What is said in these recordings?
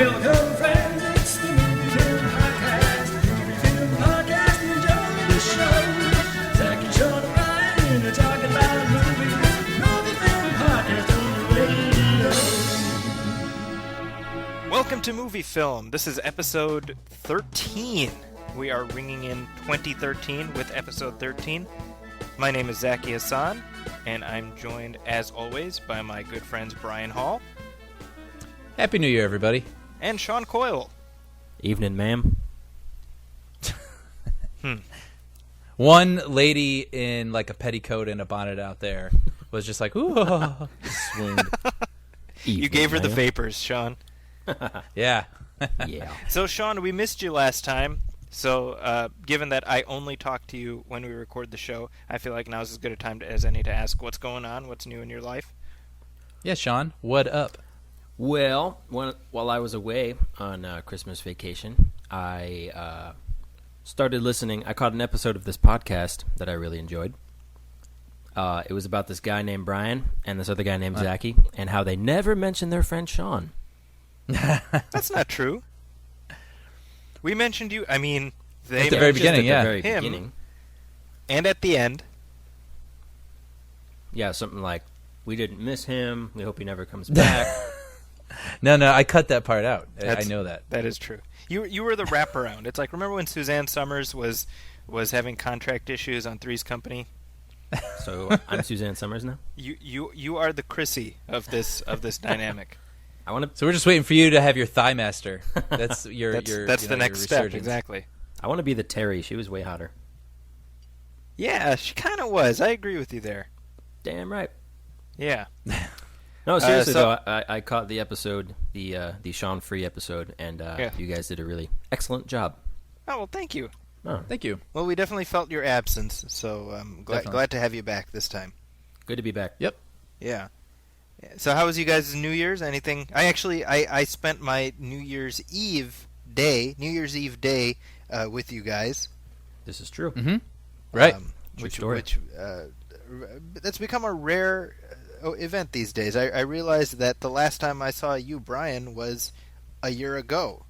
Welcome, friends, it's the MovieFilm Podcast. MovieFilm Podcast, enjoy the show. Zaki, Sean, and Ryan are talking about movies. MovieFilm Podcast on the radio. Welcome to MovieFilm. This is episode 13. We are ringing in 2013 with episode 13. My name is Zaki Hassan, and I'm joined, as always, by my good friends Brian Hall. Happy New Year, everybody. And Sean Coyle. Evening, ma'am. One lady in like a petticoat and a bonnet out there was just like, ooh. Swooned. You gave her the vapors, Sean. Yeah. Yeah. So, Sean, we missed you last time. So, given that I only talk to you when we record the show, I feel like now's as good a time as any to ask what's going on, what's new in your life. Yeah, Sean, what up? Well, while I was away on Christmas vacation, I started listening. I caught an episode of this podcast that I really enjoyed. It was about this guy named Brian and this other guy named Zaki, and how they never mentioned their friend Sean. That's not true. We mentioned you. I mean, they At the very mentioned beginning, yeah. Very him, beginning. and at the end. Yeah, something like, we didn't miss him. We hope he never comes back. No, I cut that part out. I know that. That is true. You were the wraparound. It's like, remember when Suzanne Summers was having contract issues on Three's Company? So I'm Suzanne Summers now. You are the Chrissy of this dynamic. I want to. So we're just waiting for you to have your thigh master. That's your. That's the next step, exactly. I want to be the Terry. She was way hotter. Yeah, she kind of was. I agree with you there. Damn right. Yeah. No, seriously though, I caught the episode, the Sean Free episode, and you guys did a really excellent job. Oh, well, thank you. Oh, Thank you. Well, we definitely felt your absence, so I'm glad to have you back this time. good to be back. Yep. Yeah. So how was you guys' New Year's? Anything? I spent my New Year's Eve day with you guys. This is true. Mm-hmm. Right. Story. That's become a rare event these days. I realized that the last time I saw you, Brian, was a year ago.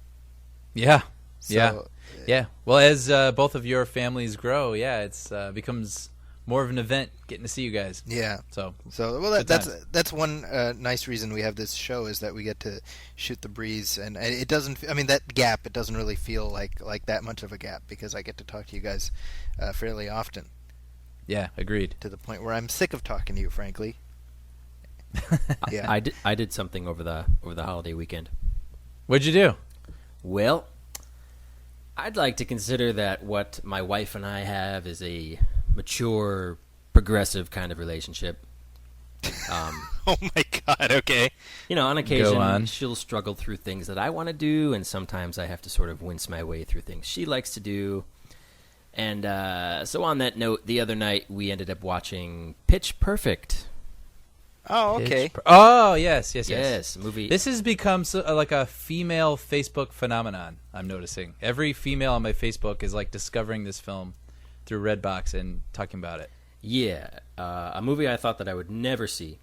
Yeah. So, Yeah. Well, as both of your families grow, it's becomes more of an event getting to see you guys. Yeah. So well, that's one nice reason we have this show, is that we get to shoot the breeze, and it doesn't. I mean, that gap, it doesn't really feel like that much of a gap, because I get to talk to you guys fairly often. Yeah, agreed. To the point where I'm sick of talking to you, frankly. Yeah. I did something over the holiday weekend. What'd you do? Well, I'd like to consider that what my wife and I have is a mature, progressive kind of relationship. Oh my God! Okay. You know, on occasion, Go on. she'll struggle through things that I want to do, and sometimes I have to sort of wince my way through things she likes to do. And so on that note, the other night we ended up watching Pitch Perfect. Oh, okay. Oh, yes. Yes, movie. This has become like a female Facebook phenomenon, I'm noticing. Every female on my Facebook is like discovering this film through Redbox and talking about it. Yeah, a movie I thought that I would never see.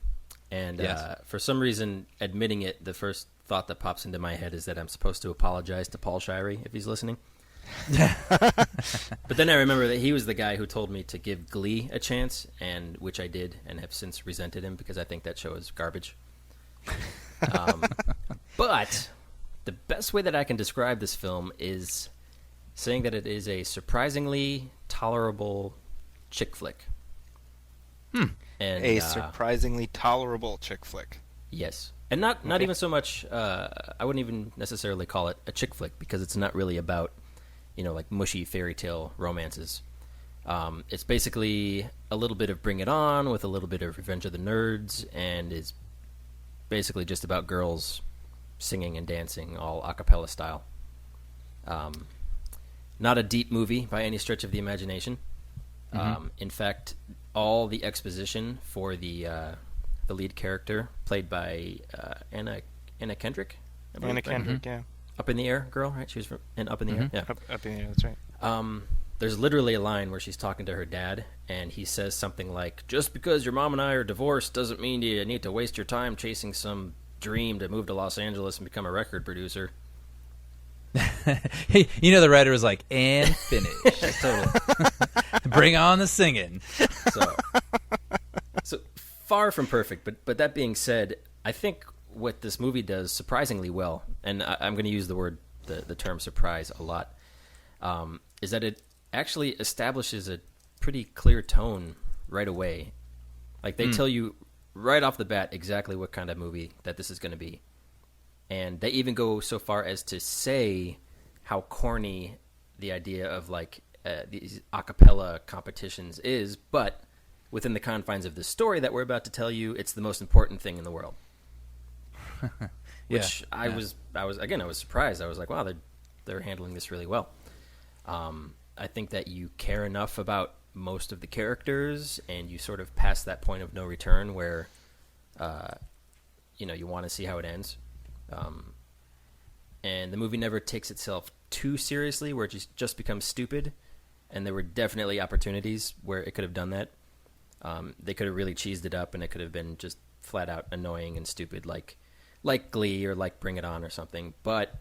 And Yes. for some reason, admitting it, the first thought that pops into my head is that I'm supposed to apologize to Paul Shirey if he's listening. But then I remember that he was the guy who told me to give Glee a chance, and which I did, and have since resented him because I think that show is garbage. But the best way that I can describe this film is saying that it is a surprisingly tolerable chick flick. And, A surprisingly tolerable chick flick. Yes. And not even so much, I wouldn't even necessarily call it a chick flick, because it's not really about, like mushy fairy tale romances. It's basically a little bit of Bring It On with a little bit of Revenge of the Nerds, and is basically just about girls singing and dancing, all a cappella style. Not a deep movie by any stretch of the imagination. In fact, all the exposition for the lead character, played by Anna Kendrick. Anna Kendrick, yeah. Up in the Air girl, right? She was in Up in the Air. Yeah. Up in the air, that's right. There's literally a line where she's talking to her dad, and he says something like, "Just because your mom and I are divorced doesn't mean you need to waste your time chasing some dream to move to Los Angeles and become a record producer. Hey, the writer was like, and finish. Totally. Bring on the singing. So far from perfect, but that being said, I think what this movie does surprisingly well, and I'm going to use the term surprise a lot, is that it actually establishes a pretty clear tone right away. Like they tell you right off the bat exactly what kind of movie that this is going to be. And they even go so far as to say how corny the idea of like these acapella competitions is, but within the confines of the story that we're about to tell you, it's the most important thing in the world. Which I was surprised. I was like, wow, they're handling this really well. I think that you care enough about most of the characters, and you sort of pass that point of no return where, you want to see how it ends. And the movie never takes itself too seriously, where it just becomes stupid. And there were definitely opportunities where it could have done that. They could have really cheesed it up, and it could have been just flat out annoying and stupid, like Glee or like Bring It On or something. But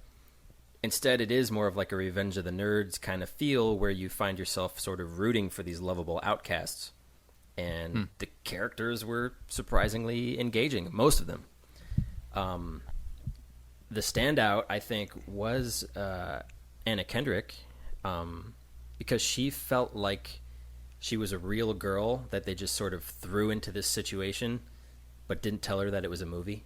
instead, it is more of like a Revenge of the Nerds kind of feel, where you find yourself sort of rooting for these lovable outcasts. And the characters were surprisingly engaging, most of them. The standout, I think, was Anna Kendrick, because she felt like she was a real girl that they just sort of threw into this situation, but didn't tell her that it was a movie.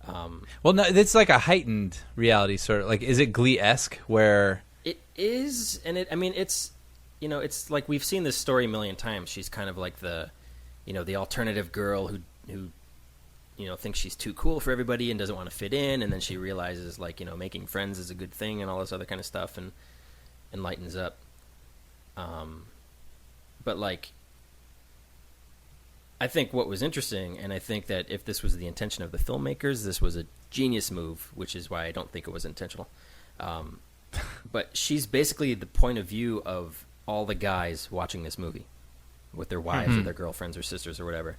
Well, no, it's like a heightened reality, sort of. Like, is it Glee-esque, where... It is, and it's, it's like we've seen this story a million times. She's kind of like the alternative girl who thinks she's too cool for everybody and doesn't want to fit in, and then she realizes, like, making friends is a good thing and all this other kind of stuff, and lightens up. But, like, I think what was interesting, and I think that if this was the intention of the filmmakers, this was a genius move, which is why I don't think it was intentional. But she's basically the point of view of all the guys watching this movie with their wives or their girlfriends or sisters or whatever.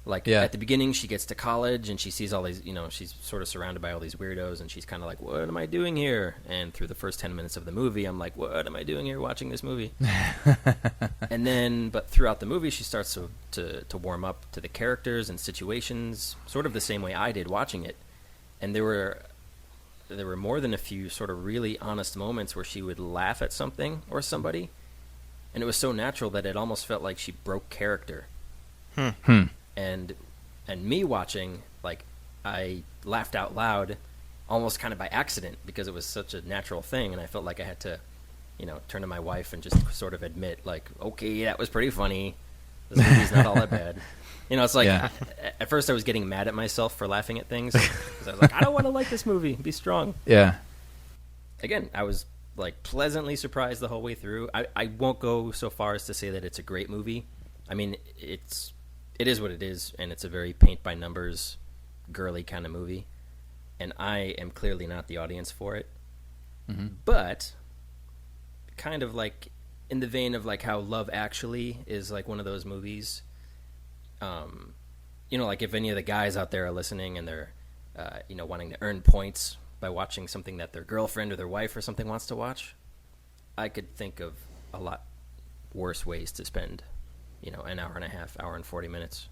Like, at the beginning, she gets to college, and she sees all these, she's sort of surrounded by all these weirdos, and she's kind of like, what am I doing here? And through the first 10 minutes of the movie, I'm like, what am I doing here watching this movie? And then, but throughout the movie, she starts to warm up to the characters and situations, sort of the same way I did watching it. And there were more than a few sort of really honest moments where she would laugh at something or somebody, and it was so natural that it almost felt like she broke character. And me watching, like, I laughed out loud almost kind of by accident because it was such a natural thing, and I felt like I had to, turn to my wife and just sort of admit, like, okay, that was pretty funny. This movie's not all that bad. It's like, at first I was getting mad at myself for laughing at things because I was like, I don't want to like this movie. Be strong. Yeah. Again, I was, like, pleasantly surprised the whole way through. I won't go so far as to say that it's a great movie. I mean, it is what it is, and it's a very paint-by-numbers, girly kind of movie, and I am clearly not the audience for it. But kind of like in the vein of like how Love Actually is like one of those movies, like if any of the guys out there are listening and they're, wanting to earn points by watching something that their girlfriend or their wife or something wants to watch, I could think of a lot worse ways to spend an hour and a half, hour and 40 minutes.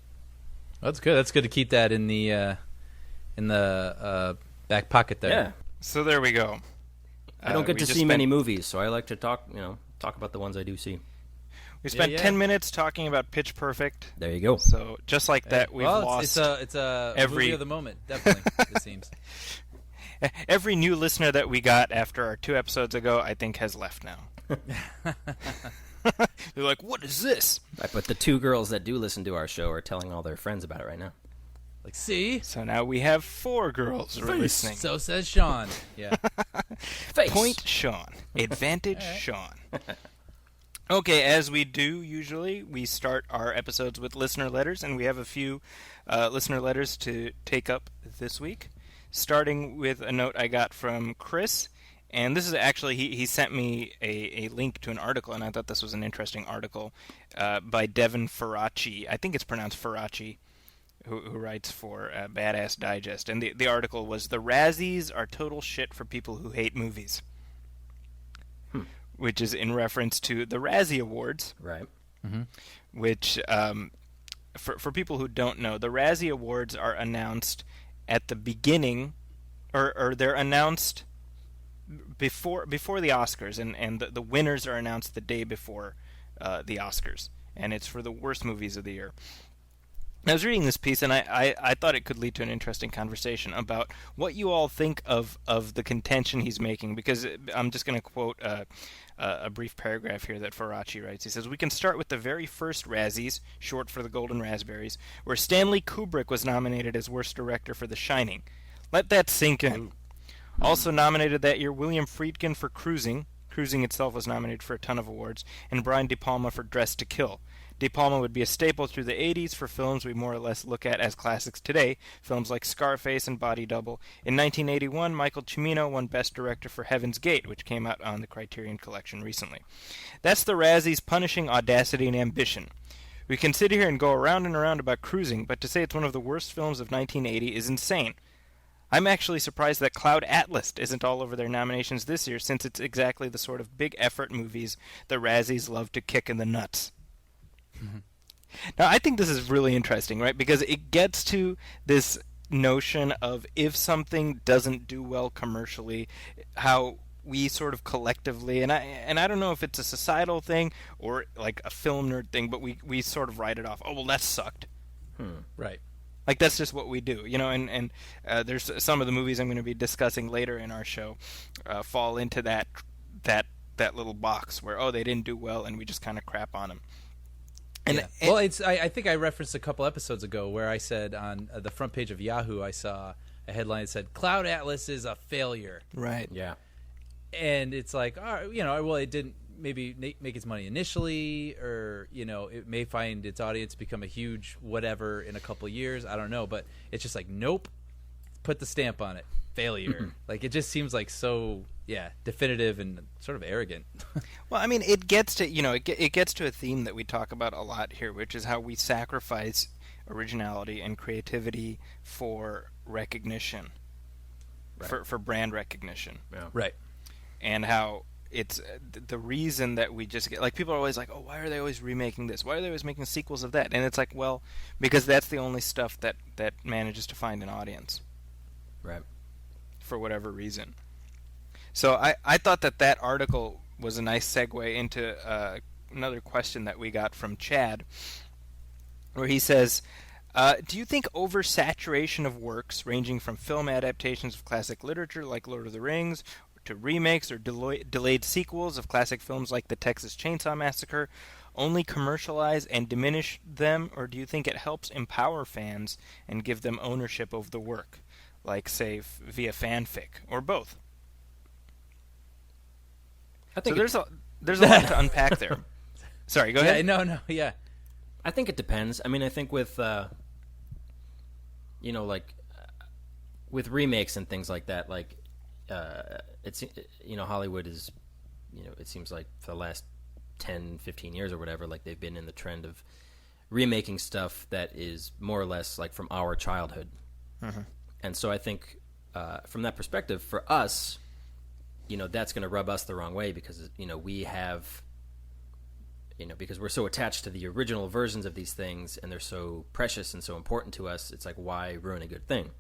That's good. That's good to keep that in the back pocket there. Yeah. So there we go. I don't get to see many movies, so I like to talk about the ones I do see. We spent 10 minutes talking about Pitch Perfect. There you go. So just like that, we've lost. It's a movie of the moment, definitely. It seems. Every new listener that we got after our 2 episodes ago, I think, has left now. They're like, what is this? Right, but the 2 girls that do listen to our show are telling all their friends about it right now. Like, see? So now we have 4 girls who are listening. So says Sean. Yeah. Point Sean. Advantage Sean. Okay, as we do usually, we start our episodes with listener letters, and we have a few listener letters to take up this week. Starting with a note I got from Chris. And this is actually, he sent me a link to an article, and I thought this was an interesting article by Devin Faraci. I think it's pronounced Faraci. who writes for Badass Digest, and the article was "The Razzies are total shit for people who hate movies," which is in reference to the Razzie Awards, Right. which for people who don't know, the Razzie Awards are announced at the beginning, or they're announced before the Oscars, and the winners are announced the day before the Oscars, and it's for the worst movies of the year. I was reading this piece, and I thought it could lead to an interesting conversation about what you all think of the contention he's making, because I'm just going to quote a brief paragraph here that Faraci writes. He says, "We can start with the very first Razzies, short for the Golden Raspberries, where Stanley Kubrick was nominated as Worst Director for The Shining. Let that sink in. Also nominated that year, William Friedkin for Cruising. Cruising itself was nominated for a ton of awards, and Brian De Palma for Dressed to Kill. De Palma would be a staple through the 80s for films we more or less look at as classics today, films like Scarface and Body Double. In 1981, Michael Cimino won Best Director for Heaven's Gate, which came out on the Criterion Collection recently. That's the Razzies punishing audacity and ambition. We can sit here and go around and around about Cruising, but to say it's one of the worst films of 1980 is insane. I'm actually surprised that Cloud Atlas isn't all over their nominations this year, since it's exactly the sort of big-effort movies the Razzies love to kick in the nuts." Now, I think this is really interesting, right? Because it gets to this notion of if something doesn't do well commercially, how we sort of collectively, and I don't know if it's a societal thing or like a film nerd thing, but we sort of write it off. Oh, well, that sucked. Right. Like, that's just what we do, you know, and there's some of the movies I'm going to be discussing later in our show fall into that little box where, oh, they didn't do well, and we just kind of crap on them. And well, I think I referenced a couple episodes ago where I said on the front page of Yahoo, I saw a headline that said, "Cloud Atlas is a failure." Right. Yeah. And it's like, you know, well, it didn't maybe make its money initially, or, you know, it may find its audience become a huge whatever in a couple of years. I don't know. But it's just like, nope, put the stamp on it. Failure. Like, it just seems like so, definitive and sort of arrogant. Well, I mean, it gets to, you know, it gets to a theme that we talk about a lot here, which is how we sacrifice originality and creativity for recognition, for brand recognition. Yeah. Right. And how it's the reason that we just get, like, people are always like, oh, why are they always remaking this? Why are they always making sequels of that? And it's like, well, because that's the only stuff that manages to find an audience. Right. For whatever reason. So I thought that article was a nice segue into another question that we got from Chad, where he says, do you think oversaturation of works ranging from film adaptations of classic literature like Lord of the Rings to remakes or delayed sequels of classic films like The Texas Chainsaw Massacre only commercialize and diminish them, or do you think it helps empower fans and give them ownership of the work, like, say, via fanfic, or both? I think so there's a lot to unpack there. Sorry, go ahead. Yeah. I think it depends. I mean, I think with you know, like with remakes and things like that, like it's, you know, Hollywood is, you know, it seems like for the last 10, 15 years or whatever, like they've been in the trend of remaking stuff that is more or less like from our childhood. And so I think from that perspective, for us, you know, that's going to rub us the wrong way because, you know, we have, you know, because we're so attached to the original versions of these things and they're so precious and so important to us, it's like, why ruin a good thing?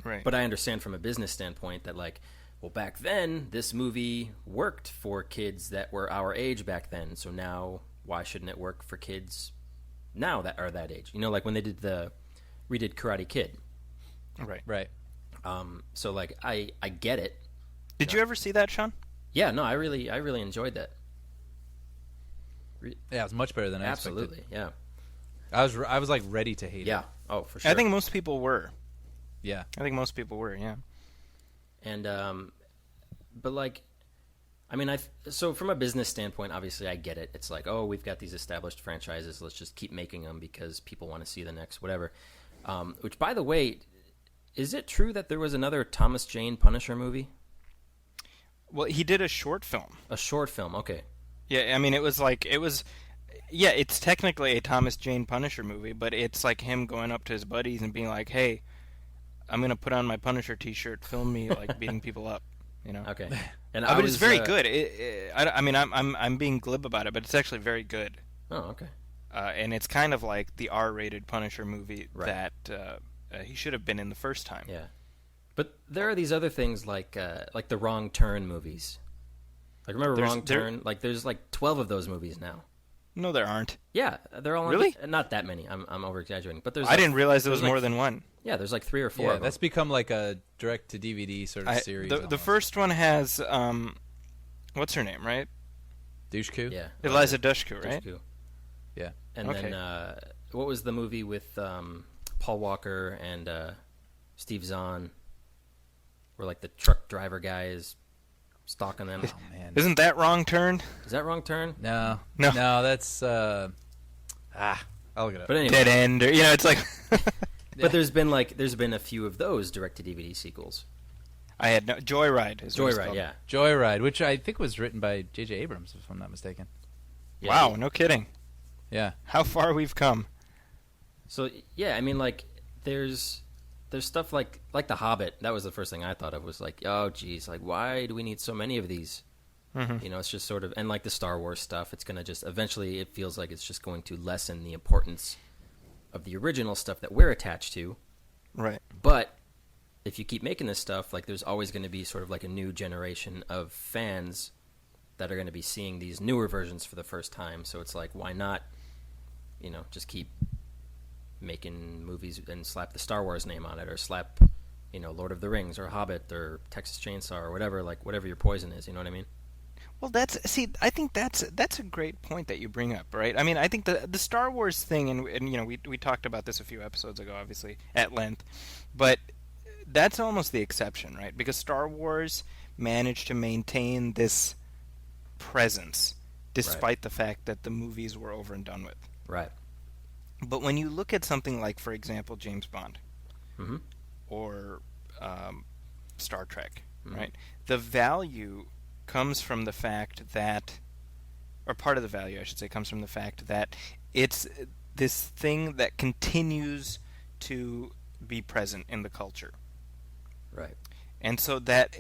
Right. But I understand from a business standpoint that, like, well, back then, this movie worked for kids that were our age back then, so now why shouldn't it work for kids now that are that age? You know, like when they redid Karate Kid. Right. So, like, I get it. Did you ever see that, Sean? Yeah, no, I really enjoyed that. Yeah, it was much better than I expected. Absolutely, yeah. I was like ready to hate it. Yeah, oh, for sure. I think most people were. Yeah. Yeah. And, but, like, I mean, so from a business standpoint, obviously I get it. It's like, oh, we've got these established franchises. Let's just keep making them because people want to see the next whatever. Which, by the way, is it true that there was another Thomas Jane Punisher movie? Well, he did a short film. A short film, okay. Yeah, I mean, it was yeah, it's technically a Thomas Jane Punisher movie, but it's like him going up to his buddies and being like, "Hey, I'm gonna put on my Punisher T-shirt. Film me like beating people up." You know. Okay. And But it's very good. I mean, I'm being glib about it, but it's actually very good. Oh, okay. And it's kind of like the R-rated Punisher movie Right. that he should have been in the first time. Yeah. But there are these other things like the Wrong Turn movies. Like remember Wrong Turn? Like there's like 12 of those movies now. No, there aren't. Yeah, they're all Really? not that many. I'm over exaggerating, but there's. I didn't realize there was more than one. Yeah, there's like 3 or 4. Yeah, of them. that's become like a direct-to-DVD sort of series. The almost. first one has what's her name, right? Dushku? Yeah, Eliza Dushku, right? Dushku. Yeah. And Okay. then what was the movie with Paul Walker and Steve Zahn, where like the truck driver guy is stalking them? Oh, man. Isn't that Wrong Turn? Is that Wrong Turn? No, that's I'll look it up. But anyway, Dead End, or it's like. but there's been a few of those direct-to-DVD sequels. I had no Joyride. Is what it's Joyride, called. yeah. Joyride, which I think was written by J.J. Abrams, if I'm not mistaken. Yeah. Wow, no kidding. Yeah. How far we've come. So yeah, I mean, like there's stuff like The Hobbit. That was the first thing I thought of. Was like, oh geez, like why do we need so many of these? Mhm. You know, it's just sort of, and like the Star Wars stuff, it's gonna just eventually, it feels like it's just going to lessen the importance of the original stuff that we're attached to. Right. But if you keep making this stuff, like there's always going to be sort of like a new generation of fans that are going to be seeing these newer versions for the first time. So it's like, why not, just keep making movies and slap the Star Wars name on it, or slap, Lord of the Rings or Hobbit or Texas Chainsaw or whatever, like whatever your poison is, you know what I mean? Well, I think that's a great point that you bring up, right? I mean, I think the Star Wars thing, and we talked about this a few episodes ago, obviously, at length, but that's almost the exception, right? Because Star Wars managed to maintain this presence despite the fact that the movies were over and done with. Right. But when you look at something like, for example, James Bond, Mm-hmm. or Star Trek, Mhm. right? The value comes from the fact that, or part of the value, I should say, comes from the fact that it's this thing that continues to be present in the culture. Right. And so that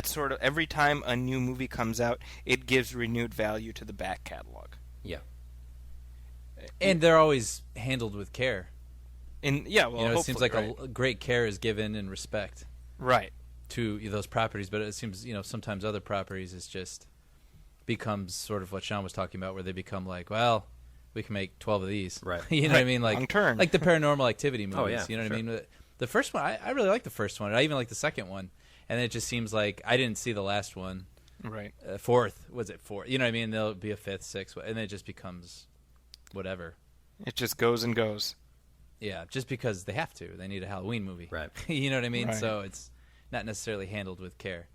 sort of, every time a new movie comes out, it gives renewed value to the back catalog. Yeah. And they're always handled with care. And yeah, well, It seems hopefully, like right. a great care is given and respect Right. to those properties, but it seems sometimes other properties is just becomes sort of what Sean was talking about, where they become like, well, we can make 12 of these, Right. you know what I Right. mean, like Wrong turn. like the Paranormal Activity movies. Oh, yeah, You know what sure. I mean? The first one, I really like the first one. I even like the second one, and it just seems like I didn't see the last one. Right. Fourth, was it fourth? You know what I mean? There'll be a fifth, sixth, and it just becomes whatever. It just goes and goes. Yeah, just because they have to. They need a Halloween movie. Right. You know what I mean? Right. So it's not necessarily handled with care.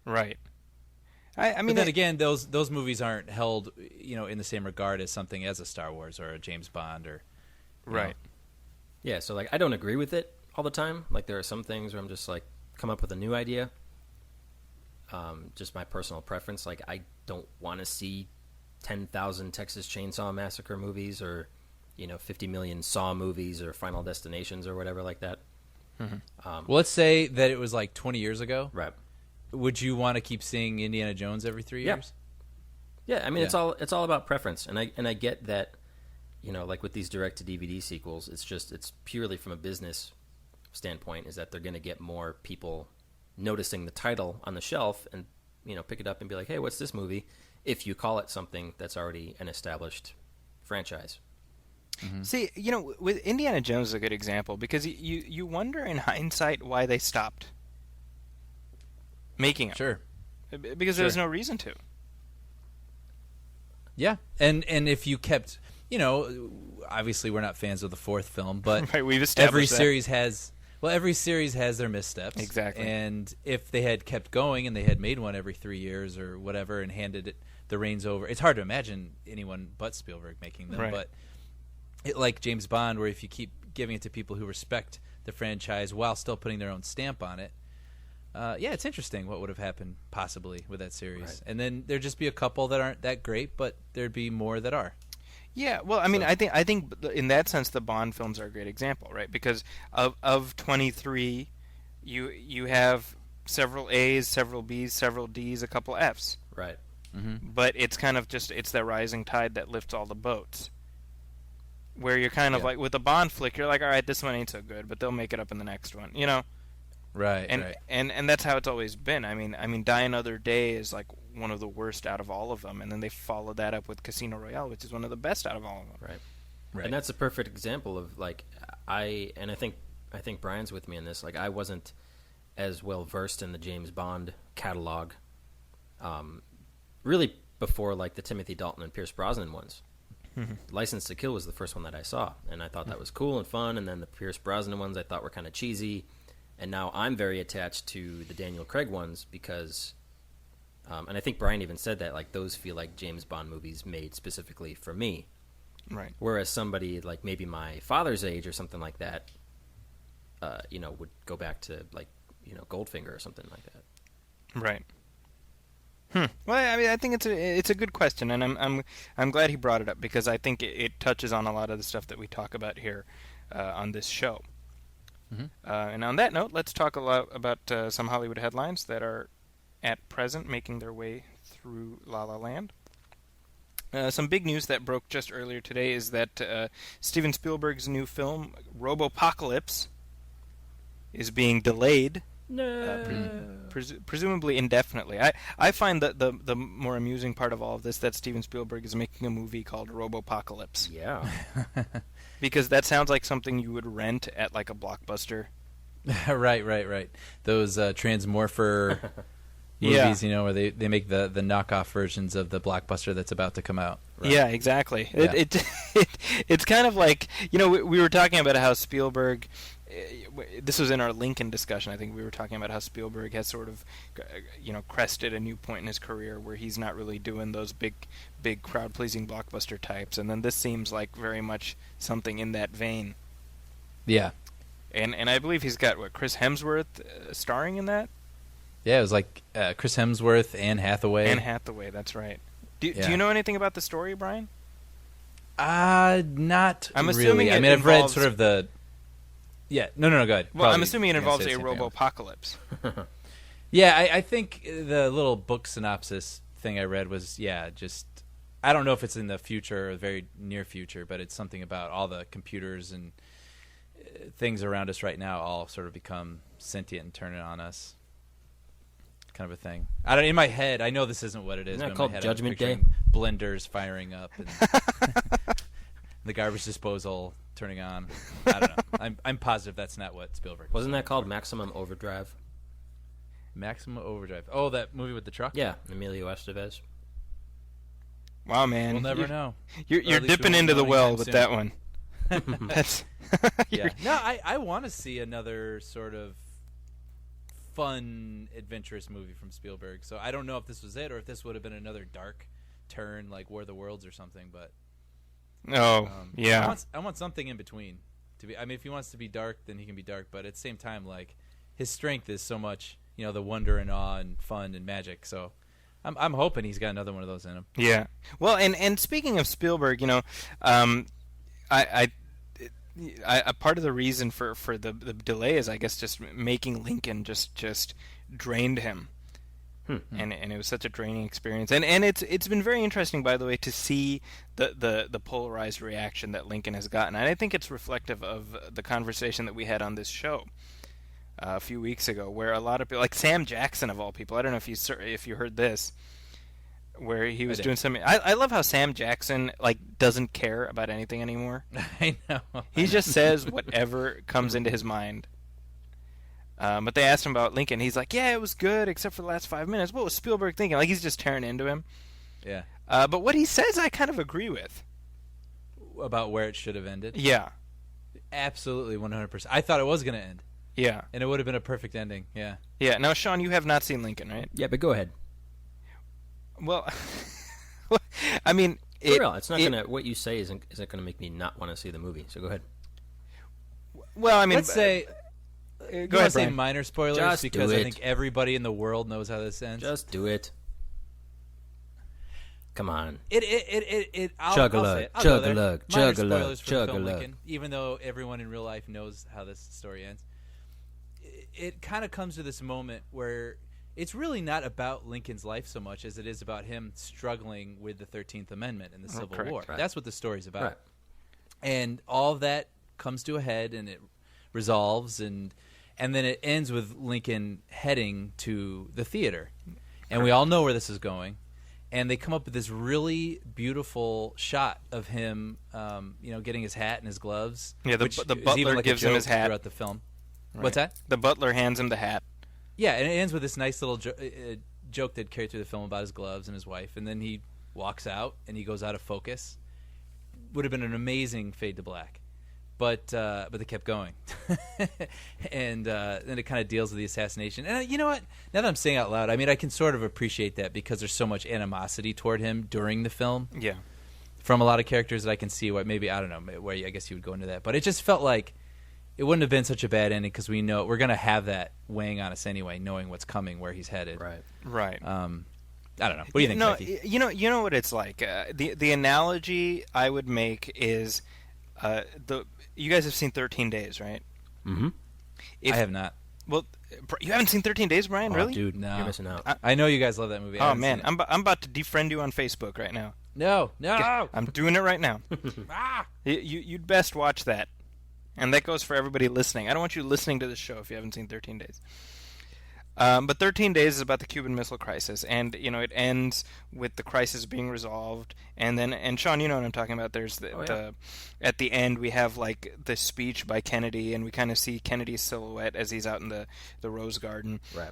Right. I mean, But then again, those movies aren't held, in the same regard as something as a Star Wars or a James Bond or right. Yeah, so like I don't agree with it all the time. Like there are some things where I'm just like come up with a new idea. Just my personal preference. Like I don't want to see 10,000 Texas Chainsaw Massacre movies, or 50 million Saw movies, or Final Destinations, or whatever like that. Well, let's say that it was like 20 years ago. Right. Would you want to keep seeing Indiana Jones every 3 Yeah. years? Yeah, I mean Yeah. it's all about preference, and I get that. Like with these direct to DVD sequels, it's purely from a business standpoint, is that they're going to get more people noticing the title on the shelf and pick it up and be like, hey, what's this movie? If you call it something that's already an established franchise. See, with Indiana Jones is a good example, because you wonder in hindsight why they stopped making them. Sure. Because there was no reason to. Yeah. And if you kept, obviously we're not fans of the fourth film, but Right, we've every established that. series has their missteps. Exactly. And if they had kept going and they had made one every 3 years or whatever and handed the reins over, it's hard to imagine anyone but Spielberg making them. Right. But like James Bond, where if you keep giving it to people who respect the franchise while still putting their own stamp on it, yeah, it's interesting what would have happened possibly with that series. Right. And then there'd just be a couple that aren't that great, but there'd be more that are. Yeah, well, I mean, I think in that sense the Bond films are a great example, right? Because of 23, you have several A's, several B's, several D's, a couple F's. Right. But it's kind of just it's that rising tide that lifts all the boats. Where you're kind of like with a Bond flick, you're like, all right, this one ain't so good, but they'll make it up in the next one, you know? Right. And that's how it's always been. I mean, Die Another Day is like one of the worst out of all of them, and then they followed that up with Casino Royale, which is one of the best out of all of them. Right. And that's a perfect example of like I think Brian's with me in this. Like I wasn't as well versed in the James Bond catalog, really before like the Timothy Dalton and Pierce Brosnan ones. License to Kill was the first one that I saw, and I thought that was cool and fun. And then the Pierce Brosnan ones I thought were kind of cheesy. And now I'm very attached to the Daniel Craig ones because, and I think Brian even said that, like, those feel like James Bond movies made specifically for me. Right. Whereas somebody like maybe my father's age or something like that, would go back to, like, Goldfinger or something like that. Right. Well, I mean, I think it's a good question, and I'm glad he brought it up because I think it touches on a lot of the stuff that we talk about here on this show. And on that note, let's talk a lot about some Hollywood headlines that are at present making their way through La La Land. Some big news that broke just earlier today is that Steven Spielberg's new film, Robopocalypse, is being delayed. Presumably indefinitely. I find that the more amusing part of all of this that Steven Spielberg is making a movie called Robopocalypse. Yeah. Because that sounds like something you would rent at like a Blockbuster. Right. Those Transmorpher movies, where they make the knockoff versions of the Blockbuster that's about to come out. Right. Yeah, exactly. Yeah. It's kind of like, we were talking about how Spielberg, this was in our Lincoln discussion, I think we were talking about how Spielberg has sort of, crested a new point in his career where he's not really doing those big crowd-pleasing blockbuster types, and then this seems like very much something in that vein. Yeah. And I believe he's got, Chris Hemsworth starring in that? Yeah, it was like Chris Hemsworth, Anne Hathaway. Anne Hathaway, that's right. Do you know anything about the story, Brian? Not I'm really. assuming I mean, I've read sort of the... Yeah, no, go ahead. Well, I'm assuming it involves a robopocalypse. Yeah, I think the little book synopsis thing I read was, just... I don't know if it's in the future or the very near future, but it's something about all the computers and things around us right now all sort of become sentient and turn it on us. Kind of a thing. In my head, I know this isn't what it is. Isn't that but called in my head, Judgment Day? Blenders firing up and the garbage disposal turning on. I don't know. I'm positive that's not what Spielberg was. Wasn't that called Maximum Overdrive? Maximum Overdrive. Oh, that movie with the truck? Yeah, Emilio Estevez. Wow, man. We'll never know. You're dipping into the well with that one. That's yeah. No, I want to see another sort of fun, adventurous movie from Spielberg. So I don't know if this was it or if this would have been another dark turn like War of the Worlds or something. But yeah, I want something in between. If he wants to be dark, then he can be dark. But at the same time, like his strength is so much, the wonder and awe and fun and magic. So I'm hoping he's got another one of those in him. Yeah. Well, and speaking of Spielberg, I part of the reason for the delay is I guess just making Lincoln just drained him. And it was such a draining experience. And it's been very interesting, by the way, to see the polarized reaction that Lincoln has gotten. And I think it's reflective of the conversation that we had on this show a few weeks ago, where a lot of people, like Sam Jackson of all people, I don't know if you heard this, where he was doing something. I love how Sam Jackson doesn't care about anything anymore. I know. He just says whatever comes into his mind. But they asked him about Lincoln. He's like, yeah, it was good, except for the last 5 minutes. What was Spielberg thinking? Like, he's just tearing into him. Yeah. But what he says, I kind of agree with. About where it should have ended? Yeah. Absolutely, 100%. I thought it was going to end. Yeah. And it would have been a perfect ending, yeah. Yeah. Now, Sean, you have not seen Lincoln, right? Yeah, but go ahead. Well, I mean... For real, it's not going to... What you say isn't going to make me not want to see the movie, so go ahead. Well, I mean... Let's say Go I ahead, say Brian. minor spoilers Just do because I it. think everybody in the world knows how this ends. Just do it. Come on. I'll Chug-a-lug, say it. I'll go there. chug-a-lug, Minor chug-a-lug, spoilers for the film chug-a-lug. Lincoln, even though everyone in real life knows how this story ends. It kind of comes to this moment where it's really not about Lincoln's life so much as it is about him struggling with the 13th Amendment and the Civil correct. War. Right. That's what the story's about. Right. And all of that comes to a head and it resolves and then it ends with Lincoln heading to the theater. And we all know where this is going. And they come up with this really beautiful shot of him, getting his hat and his gloves. Yeah, the which is butler even like a gives him his joke hat. throughout the film. Right. What's that? The butler hands him the hat. Yeah, and it ends with this nice little joke that carried through the film about his gloves and his wife. And then he walks out and he goes out of focus. Would have been an amazing fade to black. But they kept going. And then it kind of deals with the assassination. And you know what? Now that I'm saying it out loud, I mean, I can sort of appreciate that because there's so much animosity toward him during the film Yeah. from a lot of characters that I can see why maybe, I don't know, where I guess you would go into that. But it just felt like it wouldn't have been such a bad ending because we know we're going to have that weighing on us anyway, knowing what's coming, where he's headed. Right. Right. I don't know. What do you think, No, Becky? you know what it's like. The analogy I would make is you guys have seen 13 Days, right? Mm-hmm. I have not. Well, you haven't seen 13 Days, Brian? Oh, Really? dude, No. you're missing out. I know you guys love that movie. I Oh haven't man, seen it. I'm about to defriend you on Facebook right now. No. I'm doing it right now. Ah! You'd best watch that, and that goes for everybody listening. I don't want you listening to this show if you haven't seen 13 Days. But 13 Days is about the Cuban Missile Crisis, and it ends with the crisis being resolved, and Sean, you know what I'm talking about. There's at the end we have like the speech by Kennedy, and we kind of see Kennedy's silhouette as he's out in the Rose Garden, Right.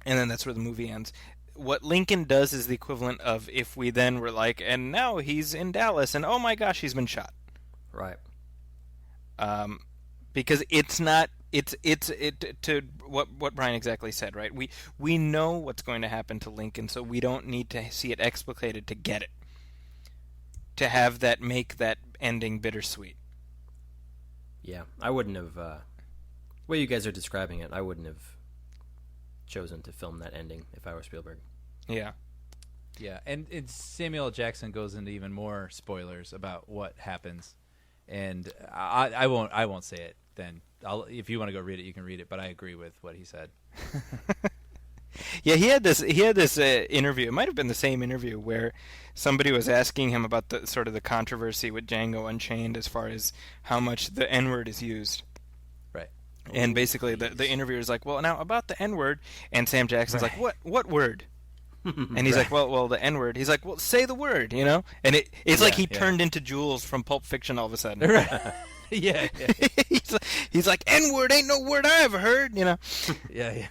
and then that's where the movie ends. What Lincoln does is the equivalent of if we then were like, and now he's in Dallas, and oh my gosh, he's been shot. Right. Because it's not. It's to what Brian exactly said, right? We know what's going to happen to Lincoln, so we don't need to see it explicated to get it. To have that make that ending bittersweet. Yeah, I wouldn't have. The way you guys are describing it, I wouldn't have chosen to film that ending if I were Spielberg. Yeah. Yeah, and Samuel L. Jackson goes into even more spoilers about what happens, and I won't say it. Then if you want to go read it, you can read it. But I agree with what he said. Yeah, he had this interview. It might have been the same interview where somebody was asking him about the sort of the controversy with Django Unchained as far as how much the N-word is used. Right. And basically the interviewer is like, well, now about the N-word, and Sam Jackson's like, what word? And he's like, well, the N-word. He's like, well, say the word, And it's like he turned into Jules from Pulp Fiction all of a sudden. Right. Yeah. he's like, N-word ain't no word I ever heard, Yeah.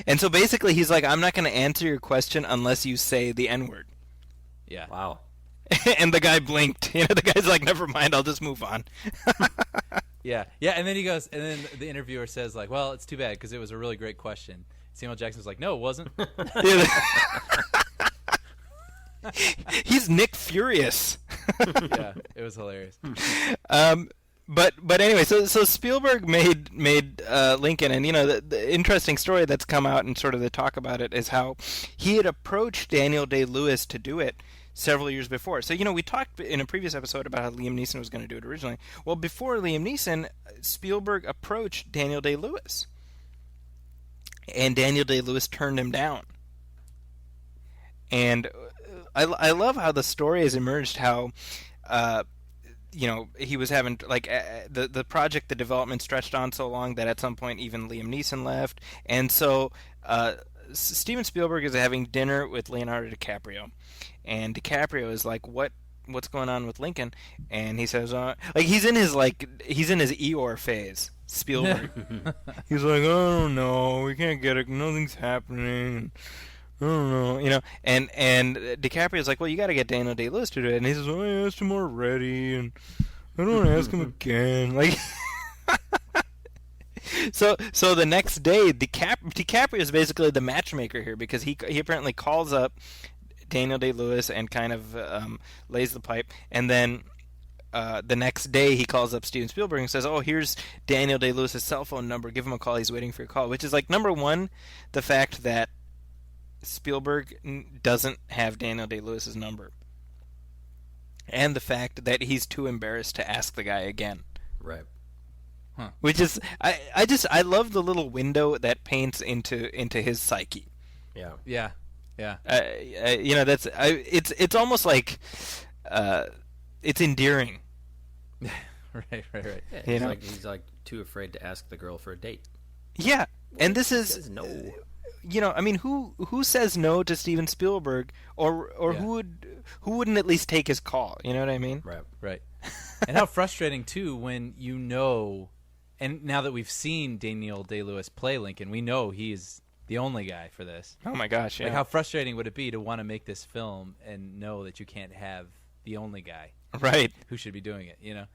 And so basically he's like, I'm not going to answer your question unless you say the N-word. Yeah. Wow. And the guy blinked. The guy's like, never mind, I'll just move on. Yeah. And then he goes, and then the interviewer says, like, well, it's too bad because it was a really great question. Samuel Jackson's like, no, it wasn't. He's Nick Furious. Yeah, it was hilarious. But anyway, so Spielberg made Lincoln, and the interesting story that's come out and sort of the talk about it is how he had approached Daniel Day-Lewis to do it several years before. So we talked in a previous episode about how Liam Neeson was going to do it originally. Well, before Liam Neeson, Spielberg approached Daniel Day-Lewis, and Daniel Day-Lewis turned him down. And I love how the story has emerged. How he was having the project, the development stretched on so long that at some point even Liam Neeson left, and so Steven Spielberg is having dinner with Leonardo DiCaprio, and DiCaprio is like, what's going on with Lincoln? And he says, he's in his Eeyore phase. Spielberg. He's like, I don't know, we can't get it, nothing's happening. I don't know, and DiCaprio's like, well, you got to get Daniel Day-Lewis to do it, and he says, well, I asked him already, and I don't want to ask him again, So the next day, DiCaprio is basically the matchmaker here because he apparently calls up Daniel Day-Lewis and kind of lays the pipe, and then the next day he calls up Steven Spielberg and says, "Oh, here's Daniel Day-Lewis's cell phone number. Give him a call. He's waiting for your call." Which is like, number one, the fact that Spielberg doesn't have Daniel Day-Lewis's number, and the fact that he's too embarrassed to ask the guy again. Right. Which is, I love the little window that paints into his psyche. Yeah. Yeah. Yeah. That's it's almost like it's endearing. Right. Yeah, he's like too afraid to ask the girl for a date. Yeah, and this He is says no. I mean, who says no to Steven Spielberg, or Yeah. who wouldn't at least take his call? You know what I mean? Right. And how frustrating too when you know, and now that we've seen Daniel Day-Lewis play Lincoln, we know he's the only guy for this. Oh my gosh! Yeah. Like, how frustrating would it be to want to make this film and know that you can't have the only guy Right. who should be doing it? You know.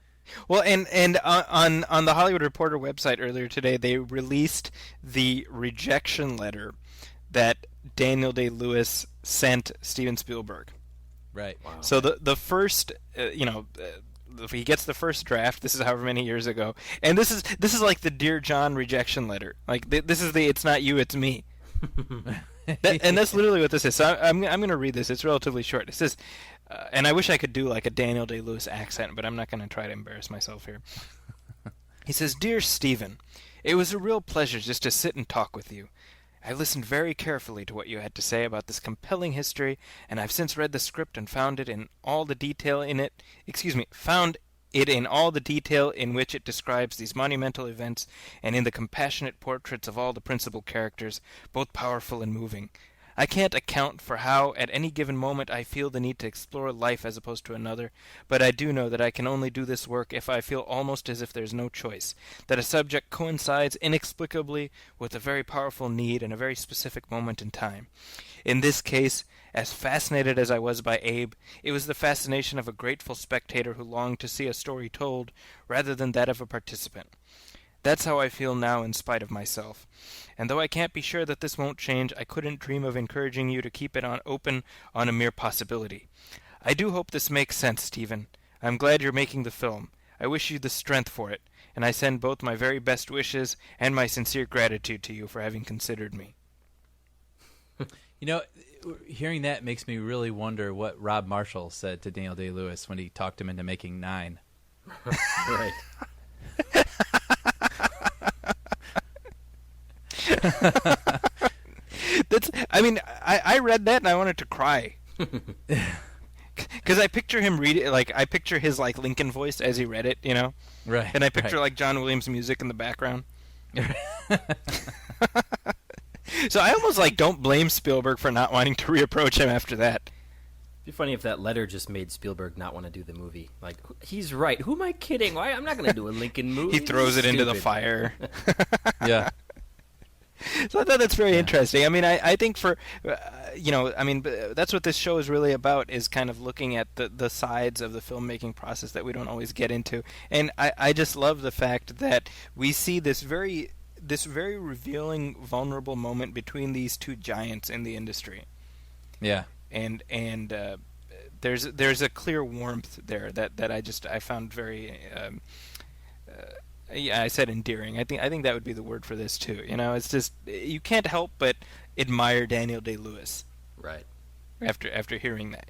Well, and on the Hollywood Reporter website earlier today, they released the rejection letter that Daniel Day-Lewis sent Steven Spielberg. Right. Wow. So the first, he gets the first draft. This is however many years ago, and this is like the Dear John rejection letter. Like this is the "It's not you, it's me." And that's literally what this is. So I'm going to read this. It's relatively short. It says, and I wish I could do like a Daniel Day-Lewis accent, but I'm not going to try to embarrass myself here. He says, "Dear Stephen, it was a real pleasure just to sit and talk with you. I listened very carefully to what you had to say about this compelling history, and I've since read the script and found it in all the detail in it. Found it in all the detail in which it describes these monumental events, and in the compassionate portraits of all the principal characters, both powerful and moving. I can't account for how, at any given moment, I feel the need to explore life as opposed to another, but I do know that I can only do this work if I feel almost as if there's no choice, that a subject coincides inexplicably with a very powerful need in a very specific moment in time. In this case, as fascinated as I was by Abe, it was the fascination of a grateful spectator who longed to see a story told, rather than that of a participant. That's how I feel now in spite of myself. And though I can't be sure that this won't change, I couldn't dream of encouraging you to keep it open on a mere possibility. I do hope this makes sense, Stephen. I'm glad you're making the film. I wish you the strength for it, and I send both my very best wishes and my sincere gratitude to you for having considered me." You know, hearing that makes me really wonder what Rob Marshall said to Daniel Day-Lewis when he talked him into making 9. Right. I read that and I wanted to cry. Because I picture him read it, like, I picture his, like, Lincoln voice as he read it, Right. And I picture, like, John Williams music in the background. So I almost, like, don't blame Spielberg for not wanting to reapproach him after that. It'd be funny if that letter just made Spielberg not want to do the movie. Like, he's right. Who am I kidding? Why? I'm not going to do a Lincoln movie. He throws it into the Stupid. fire. Yeah. So I thought that's very interesting. I mean, I think for, that's what this show is really about, is kind of looking at the sides of the filmmaking process that we don't always get into. And I just love the fact that we see this very revealing, vulnerable moment between these two giants in the industry. Yeah. And there's a clear warmth there that I found very I said endearing. I think that would be the word for this too. It's just, you can't help but admire Daniel Day-Lewis. Right. After hearing that,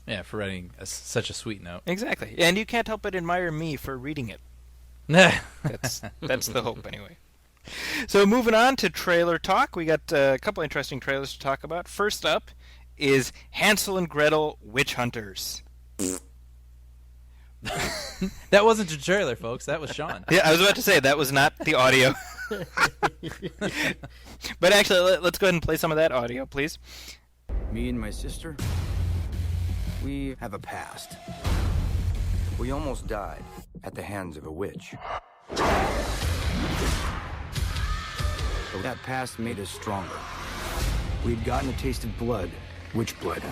Yeah, for writing such a sweet note. Exactly. And you can't help but admire me for reading it. That's the hope anyway. So moving on to trailer talk, we got a couple interesting trailers to talk about. First up is Hansel and Gretel Witch Hunters. That wasn't a trailer, folks. That was Sean. Yeah, I was about to say that was not the audio. But actually, let's go ahead and play some of that audio, please. Me and my sister, we have a past. We almost died at the hands of a witch. But that past made us stronger. We'd gotten a taste of blood, witch blood.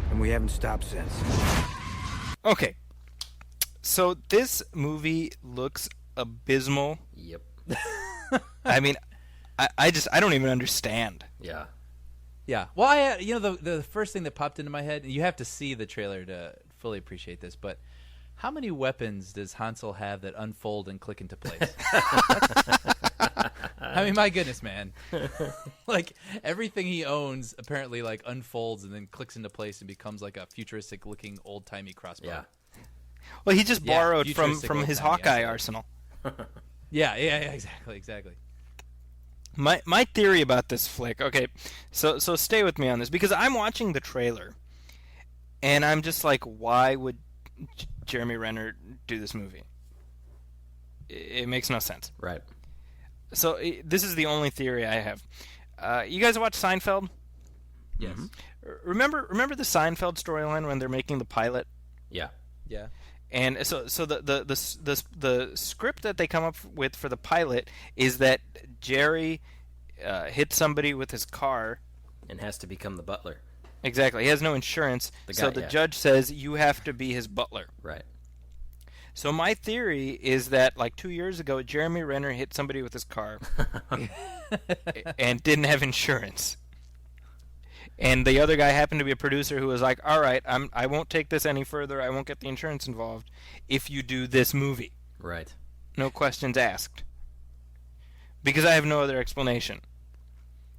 And we haven't stopped since. Okay. So this movie looks abysmal. Yep. I mean, I don't even understand. Yeah. Yeah. Well, the first thing that popped into my head, and you have to see the trailer to fully appreciate this, but how many weapons does Hansel have that unfold and click into place? I mean, my goodness, man. Like, everything he owns apparently, like, unfolds and then clicks into place and becomes, like, a futuristic-looking, old-timey crossbow. Yeah. Well, he just borrowed from futuristic his old-timey, Hawkeye absolutely. arsenal. Yeah, exactly. My theory about this flick, okay, so stay with me on this, because I'm watching the trailer, and I'm just like, why would Jeremy Renner do this movie? It makes no sense. Right. So this is the only theory I have. You guys watch Seinfeld? Yes. Mm-hmm. Remember the Seinfeld storyline when they're making the pilot? Yeah. Yeah. And so the script that they come up with for the pilot is that Jerry hits somebody with his car. And has to become the butler. Exactly. He has no insurance, so the judge says you have to be his butler. Right. So my theory is that, like, 2 years ago, Jeremy Renner hit somebody with his car and didn't have insurance. And the other guy happened to be a producer who was like, all right, I won't take this any further. I won't get the insurance involved if you do this movie. Right. No questions asked. Because I have no other explanation.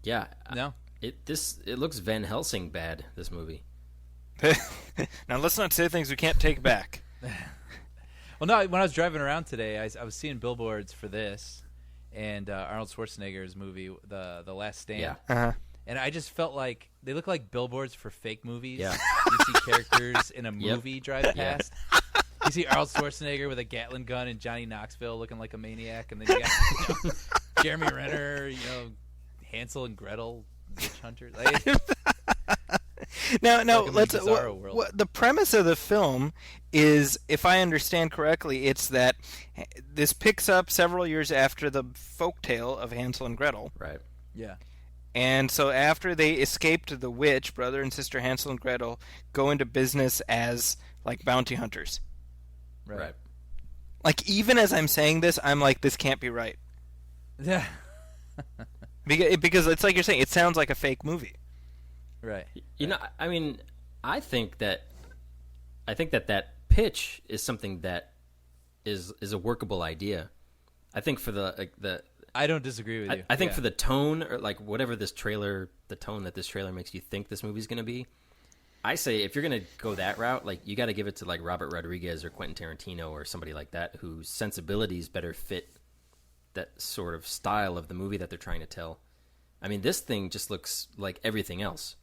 Yeah. No? It looks Van Helsing bad, this movie. Now, let's not say things we can't take back. Well, no, when I was driving around today, I was seeing billboards for this and Arnold Schwarzenegger's movie, The Last Stand. Yeah. Uh-huh. And I just felt like they look like billboards for fake movies. Yeah. You see characters in a movie drive past. You see Arnold Schwarzenegger with a Gatling gun and Johnny Knoxville looking like a maniac. And then you got Jeremy Renner, Hansel and Gretel, witch hunters. Now, Welcome to let's. Bizarro World. The premise of the film is, if I understand correctly, it's that this picks up several years after the folktale of Hansel and Gretel. Right. Yeah. And so after they escaped the witch, brother and sister Hansel and Gretel go into business as, like, bounty hunters. Right. Like, even as I'm saying this, I'm like, this can't be right. Yeah. Because it's like you're saying, it sounds like a fake movie. Right. I mean, I think that pitch is something that is a workable idea. I think for the I don't disagree with you. I think for the tone, or like whatever the tone that this trailer makes you think this movie's going to be, I say if you're going to go that route, like, you got to give it to, like, Robert Rodriguez or Quentin Tarantino or somebody like that whose sensibilities better fit that sort of style of the movie that they're trying to tell. I mean, this thing just looks like everything else.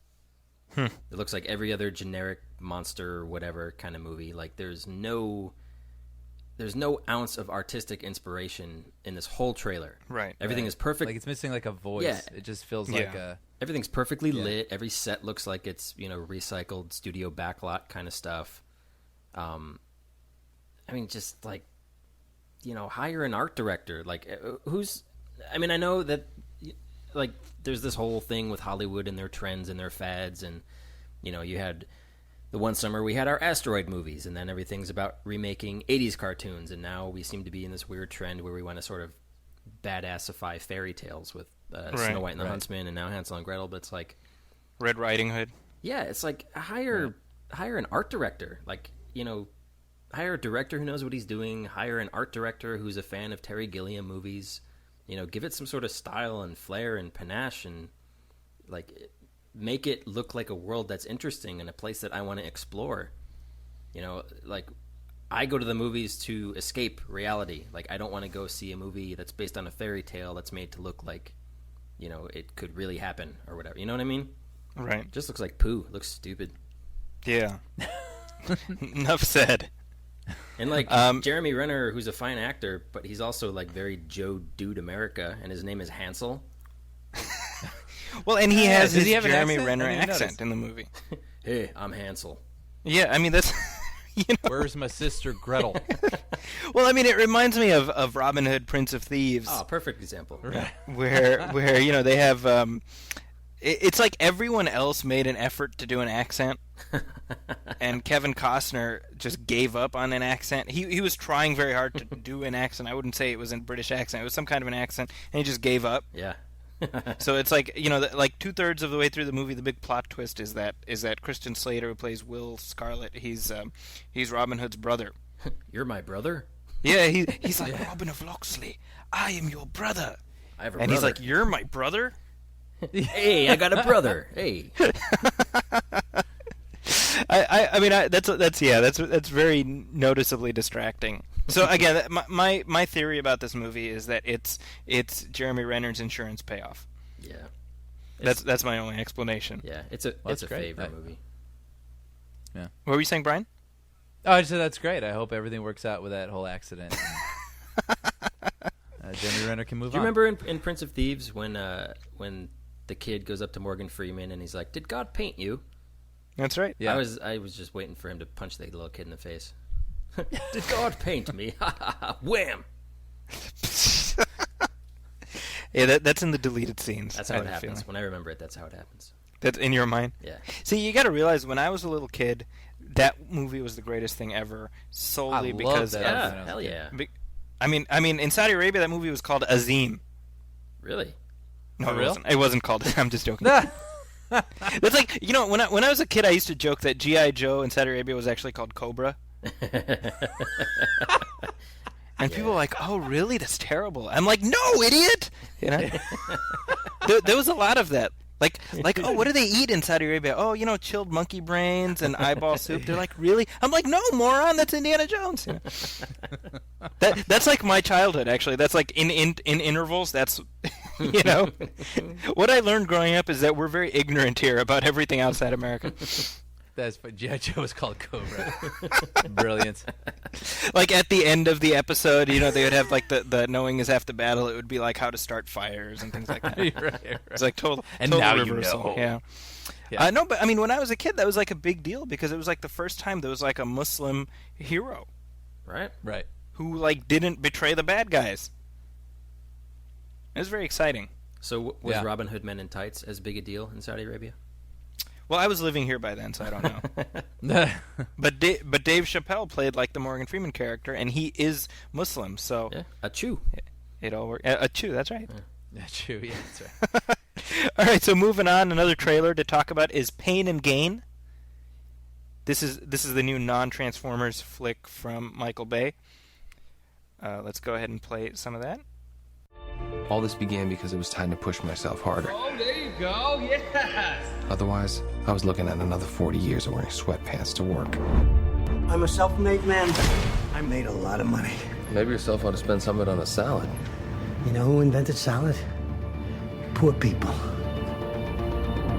It looks like every other generic monster or whatever kind of movie. Like, there's no ounce of artistic inspiration in this whole trailer. Right. Everything is perfect. Like, it's missing, like, a voice. Yeah. It just feels like a... Everything's perfectly lit. Every set looks like it's, recycled studio backlot kind of stuff. I mean, just, like, hire an art director. Like, I know that, like, there's this whole thing with Hollywood and their trends and their fads, and, you had the one summer we had our asteroid movies, and then everything's about remaking 80s cartoons, and now we seem to be in this weird trend where we want to sort of badassify fairy tales with Snow White and the Huntsman, and now Hansel and Gretel. But it's like Red Riding Hood. Yeah, it's like hire an art director. Like, hire a director who knows what he's doing. Hire an art director who's a fan of Terry Gilliam movies. Give it some sort of style and flair and panache, and, like, make it look like a world that's interesting and a place that I want to explore. Like, I go to the movies to escape reality. Like, I don't want to go see a movie that's based on a fairy tale that's made to look like, it could really happen or whatever. You know what I mean? Right. It just looks like poo. It looks stupid. Yeah. Enough said. And, like, Jeremy Renner, who's a fine actor, but he's also, like, very Joe Dude America, and his name is Hansel. Well, and he has does his he have an Jeremy accent? Renner I didn't accent notice. in the movie. Hey, I'm Hansel. Yeah, I mean, that's... Where's my sister Gretel? Well, I mean, it reminds me of Robin Hood, Prince of Thieves. Oh, perfect example. Right. Where they have... it's like everyone else made an effort to do an accent, and Kevin Costner just gave up on an accent. He was trying very hard to do an accent. I wouldn't say it was a British accent. It was some kind of an accent, and he just gave up. Yeah. So it's like, like 2/3 of the way through the movie, the big plot twist is that Christian Slater, who plays Will Scarlet, he's Robin Hood's brother. You're my brother? Yeah, he's like, Robin of Locksley, I am your brother. I have a and brother. he's like, you're my brother? Hey, I got a brother. Hey. That's very noticeably distracting. So again, my theory about this movie is that it's Jeremy Renner's insurance payoff. Yeah. That's my only explanation. Yeah, it's a great. favorite movie. Yeah. What were you saying, Brian? Oh, I just said that's great. I hope everything works out with that whole accident. Jeremy Renner can move on. Do you remember in Prince of Thieves when the kid goes up to Morgan Freeman and he's like, "Did God paint you?" That's right. Yeah. I was just waiting for him to punch the little kid in the face. Did God paint me? Wham! Yeah, that's in the deleted scenes. That's how it happens. When I remember it, that's how it happens. That's in your mind? Yeah. See, you got to realize, when I was a little kid, that movie was the greatest thing ever, solely because that. Yeah, hell yeah. I mean, in Saudi Arabia, that movie was called Azim. Really? No, For it real? wasn't. It wasn't called. I'm just joking. It's like, when I was a kid, I used to joke that G.I. Joe in Saudi Arabia was actually called Cobra. And people were like, "Oh, really? That's terrible." I'm like, "No, idiot!" There was a lot of that. Like, oh, what do they eat in Saudi Arabia? Oh, chilled monkey brains and eyeball soup. They're like, "Really?" I'm like, "No, moron, that's Indiana Jones." That's like my childhood, actually. That's like in intervals. That's what I learned growing up is that we're very ignorant here about everything outside America. That's what G.I. Joe was called Cobra. Brilliant. Like at the end of the episode, they would have like the knowing is half the battle. It would be like how to start fires and things like that. right. It's like total. And total now reversal. you know. Yeah. No, but I mean, when I was a kid, that was like a big deal because it was like the first time there was like a Muslim hero, Right? Right. who like didn't betray the bad guys. It was very exciting. So was Yeah. Robin Hood Men in Tights as big a deal in Saudi Arabia? Well, I was living here by then, so I don't know. But Dave Chappelle played like the Morgan Freeman character, and he is Muslim, so Yeah, a chew. it all worked. A chew, that's right. That's true. Yeah, that's right. All right, so moving on, another trailer to talk about is Pain and Gain. This is the new non-Transformers flick from Michael Bay. Let's go ahead and play some of that. All this began because it was time to push myself harder. Oh, there you go. Yes. Otherwise, I was looking at another 40 years of wearing sweatpants to work. I'm a self-made man. I made a lot of money. Maybe yourself ought to spend some of it on a salad. You know who invented salad? Poor people.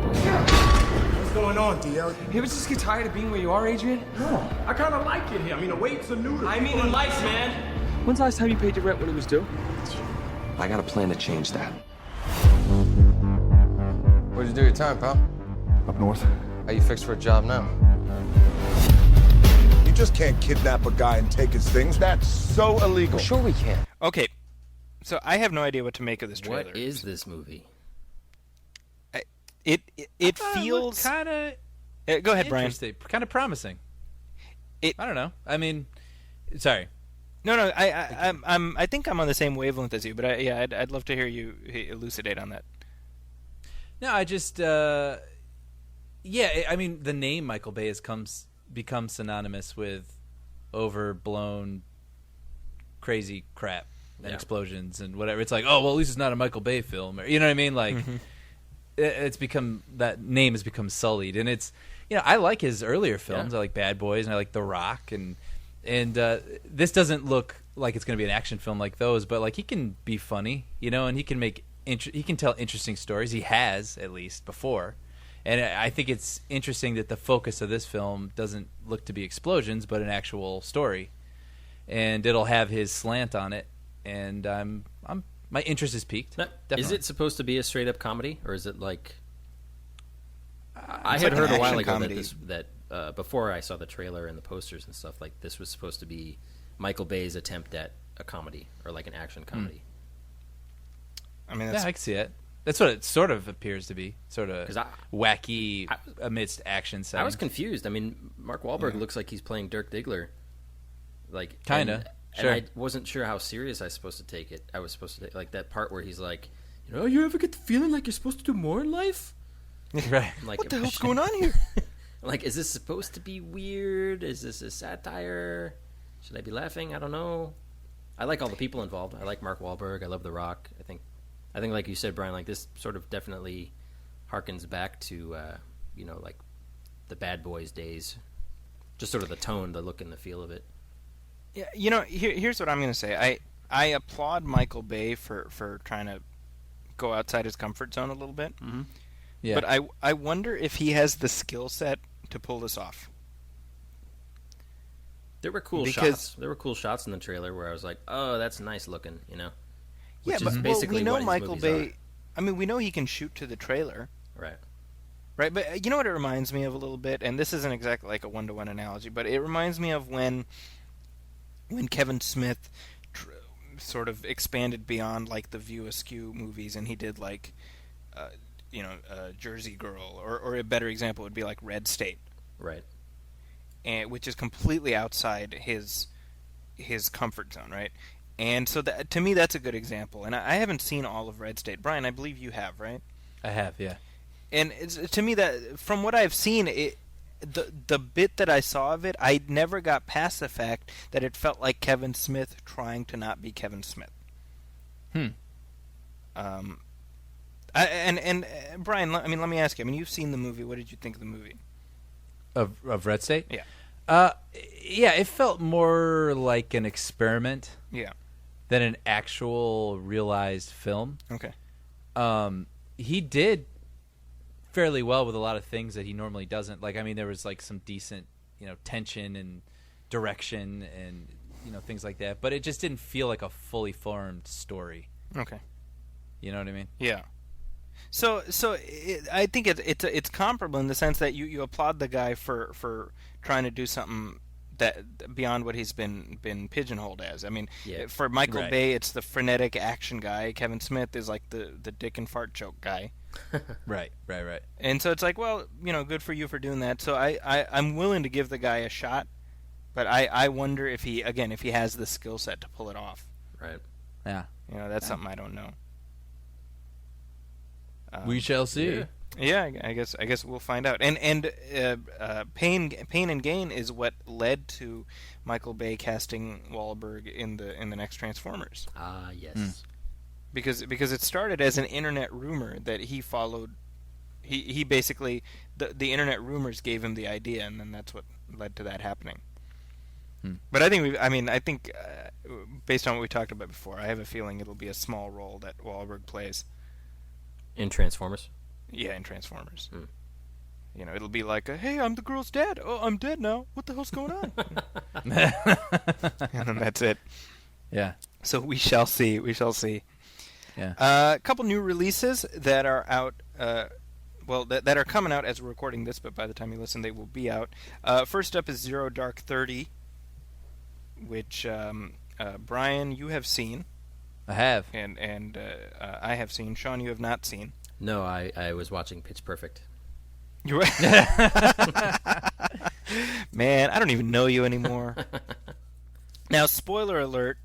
What's going on, Dio? You ever just get tired of being where you are, Adrian? No. I kind of like it here. I mean, the waits are new to I mean, in life, man. When's the last time you paid your rent when it was due? I got a plan to change that. Where'd you do your time, pal? Up north. How you fixed for a job now? You just can't kidnap a guy and take his things. That's so illegal. Sure we can. Okay, so I have no idea what to make of this trailer. What is this movie? It feels kind of. Go ahead, Brian. Kind of promising. I don't know. I mean, sorry. No. I think I'm on the same wavelength as you, but I'd love to hear you elucidate on that. No, I just, I mean, the name Michael Bay has become synonymous with overblown, crazy crap and explosions and whatever. It's like, oh, well, at least it's not a Michael Bay film, or, you know what I mean? Like, it's become, that name has become sullied, and it's, I like his earlier films. I like Bad Boys, and I like The Rock, and this doesn't look like it's going to be an action film like those, but like he can be funny, and he can he can tell interesting stories. He has, at least before, and I think it's interesting that the focus of this film doesn't look to be explosions, but an actual story, and it'll have his slant on it. And my interest is piqued. Now, is it supposed to be a straight up comedy, or is it like? I had like heard an a while action ago comedy. that before I saw the trailer and the posters and stuff, like this was supposed to be Michael Bay's attempt at a comedy or like an action comedy. I mean, I can see it. That's what it sort of appears to be, sort of 'Cause wacky amidst action settings. I was confused. I mean, Mark Wahlberg looks like he's playing Dirk Diggler, like Kinda, and sure. I wasn't sure how serious I was supposed to take it. I was supposed to take like that part where he's like, you ever get the feeling like you're supposed to do more in life? Right. Like, What the hell's going on here? Like, is this supposed to be weird? Is this a satire? Should I be laughing? I don't know. I like all the people involved. I like Mark Wahlberg. I love The Rock. I think like you said, Brian, like this sort of definitely harkens back to, like the Bad Boys days. Just sort of the tone, the look, and the feel of it. Yeah, here's what I'm going to say. I applaud Michael Bay for trying to go outside his comfort zone a little bit. Mm-hmm. Yeah. But I wonder if he has the skill set to pull this off. There were cool shots. There were cool shots in the trailer where I was like, "Oh, that's nice looking," Which yeah, but basically we know what his Michael movies Bay. are. I mean, we know he can shoot to the trailer, Right? But you know what it reminds me of a little bit, and this isn't exactly like a one-to-one analogy, but it reminds me of when Kevin Smith sort of expanded beyond like the View Askew movies, and he did like, Jersey Girl, or a better example would be like Red State, Right. and which is completely outside his comfort zone, right? And so that, to me, that's a good example. And I haven't seen all of Red State. Brian, I believe you have, right? I have, yeah. And to me, that from what I've seen, the bit that I saw of it, I never got past the fact that it felt like Kevin Smith trying to not be Kevin Smith. Brian, let me ask you. I mean, you've seen the movie. What did you think of the movie? Of Red State? Yeah. Yeah, it felt more like an experiment. Yeah. Than an actual realized film. Okay. He did fairly well with a lot of things that he normally doesn't. Like, I mean, there was like some decent, tension and direction and things like that. But it just didn't feel like a fully formed story. Okay. You know what I mean? Yeah. So I think it's comparable in the sense that you applaud the guy for trying to do something that beyond what he's been pigeonholed as. I mean, for Michael Bay, it's the frenetic action guy. Kevin Smith is like the dick and fart joke guy. Right. And so it's like, well, good for you for doing that. So I'm willing to give the guy a shot, but I wonder if he has the skill set to pull it off. Right. Yeah. That's something I don't know. We shall see. Yeah, I guess we'll find out. And Pain and Gain is what led to Michael Bay casting Wahlberg in the next Transformers. Ah, yes. Because it started as an internet rumor that he followed. He basically the internet rumors gave him the idea, and then that's what led to that happening. But I think based on what we talked about before, I have a feeling it'll be a small role that Wahlberg plays in Transformers. Yeah, in Transformers. It'll be like, hey, I'm the girl's dad. Oh, I'm dead now. What the hell's going on? And then that's it. Yeah. So we shall see. Yeah. A couple new releases that are out. That are coming out as we're recording this, but by the time you listen, they will be out. First up is Zero Dark 30, which Brian, you have seen. I have. And I have seen. Sean, you have not seen. No, I was watching Pitch Perfect. You were? Man, I don't even know you anymore. Now, spoiler alert,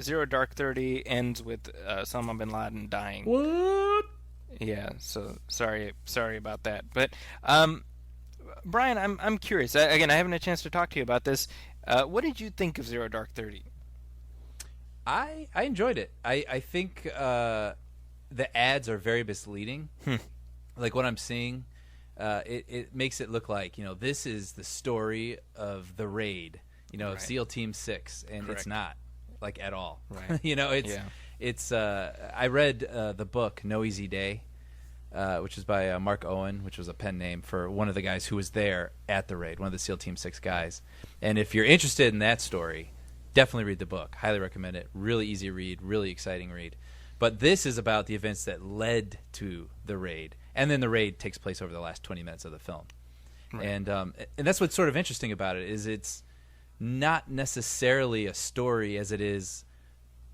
Zero Dark 30 ends with Osama bin Laden dying. What? Yeah, so sorry about that. But Brian, I'm curious. Again, I haven't had a chance to talk to you about this. What did you think of Zero Dark 30? I enjoyed it. I think the ads are very misleading. Like what I'm seeing, it makes it look like this is the story of the raid, of SEAL Team 6, and Correct. It's not like at all. Right. It's I read the book No Easy Day, which is by Mark Owen, which was a pen name for one of the guys who was there at the raid, one of the SEAL Team 6 guys. And if you're interested in that story, definitely read the book. Highly recommend it. Really easy read, really exciting read. But this is about the events that led to the raid, and then the raid takes place over the last 20 minutes of the film. Right. And that's what's sort of interesting about it is it's not necessarily a story as it is,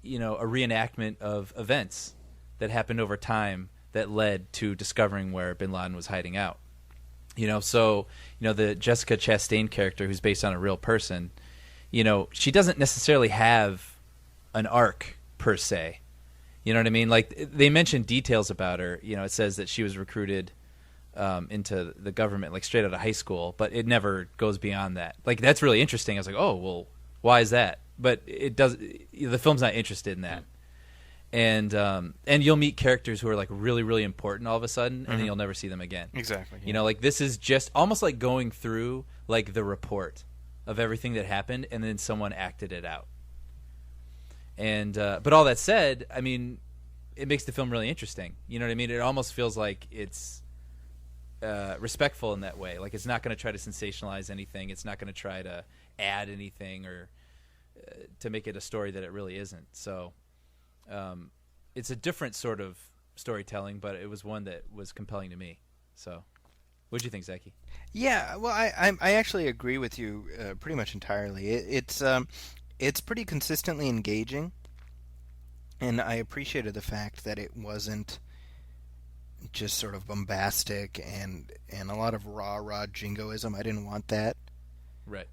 a reenactment of events that happened over time that led to discovering where bin Laden was hiding out. The Jessica Chastain character, who's based on a real person, she doesn't necessarily have an arc per se. You know what I mean? Like they mention details about her. You know, it says that she was recruited into the government like straight out of high school, but it never goes beyond that. Like that's really interesting. I was like, oh well, why is that? But it does. The film's not interested in that. And you'll meet characters who are like really, really important all of a sudden, and then you'll never see them again. Exactly. Yeah. You know, like this is just almost like going through like the report of everything that happened, and then someone acted it out. And but all that said, I mean, it makes the film really interesting. You know what I mean? It almost feels like it's respectful in that way. Like it's not going to try to sensationalize anything. It's not going to try to add anything or to make it a story that it really isn't. So. It's a different sort of storytelling, but it was one that was compelling to me. So, what do you think, Zaki? Yeah, well, I actually agree with you pretty much entirely. It's pretty consistently engaging, and I appreciated the fact that it wasn't just sort of bombastic and a lot of rah jingoism. I didn't want that. Right.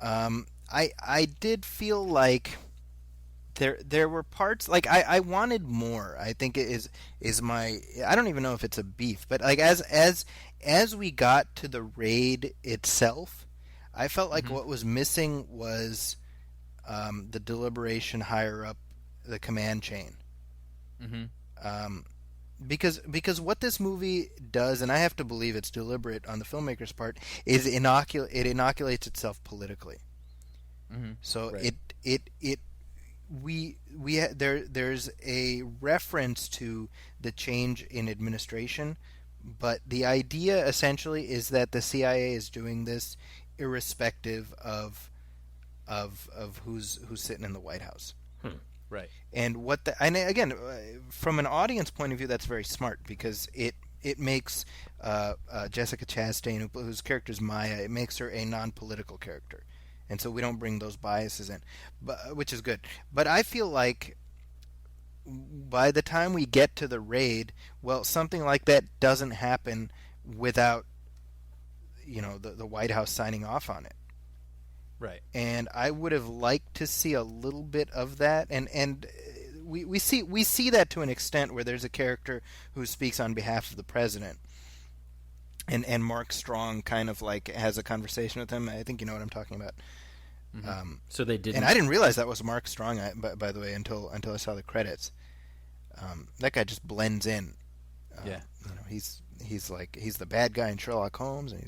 I did feel like. There were parts like I wanted more. I think it is my I don't even know if it's a beef, but like as we got to the raid itself, I felt like what was missing was the deliberation higher up the command chain. Because what this movie does, and I have to believe it's deliberate on the filmmaker's part, is it inoculates itself politically. So right. There's a reference to the change in administration, but the idea essentially is that the CIA is doing this irrespective of who's sitting in the White House. Right. And and again, from an audience point of view, that's very smart because it makes Jessica Chastain, whose character is Maya, it makes her a non-political character. And so we don't bring those biases in, which is good. But I feel like by the time we get to the raid, well, something like that doesn't happen without, the White House signing off on it. Right. And I would have liked to see a little bit of that. And we see that to an extent where there's a character who speaks on behalf of the president. And Mark Strong kind of like has a conversation with him. I think you know what I'm talking about. So they didn't. And I didn't realize that was Mark Strong, by the way, until I saw the credits. That guy just blends in. Yeah. He's the bad guy in Sherlock Holmes, and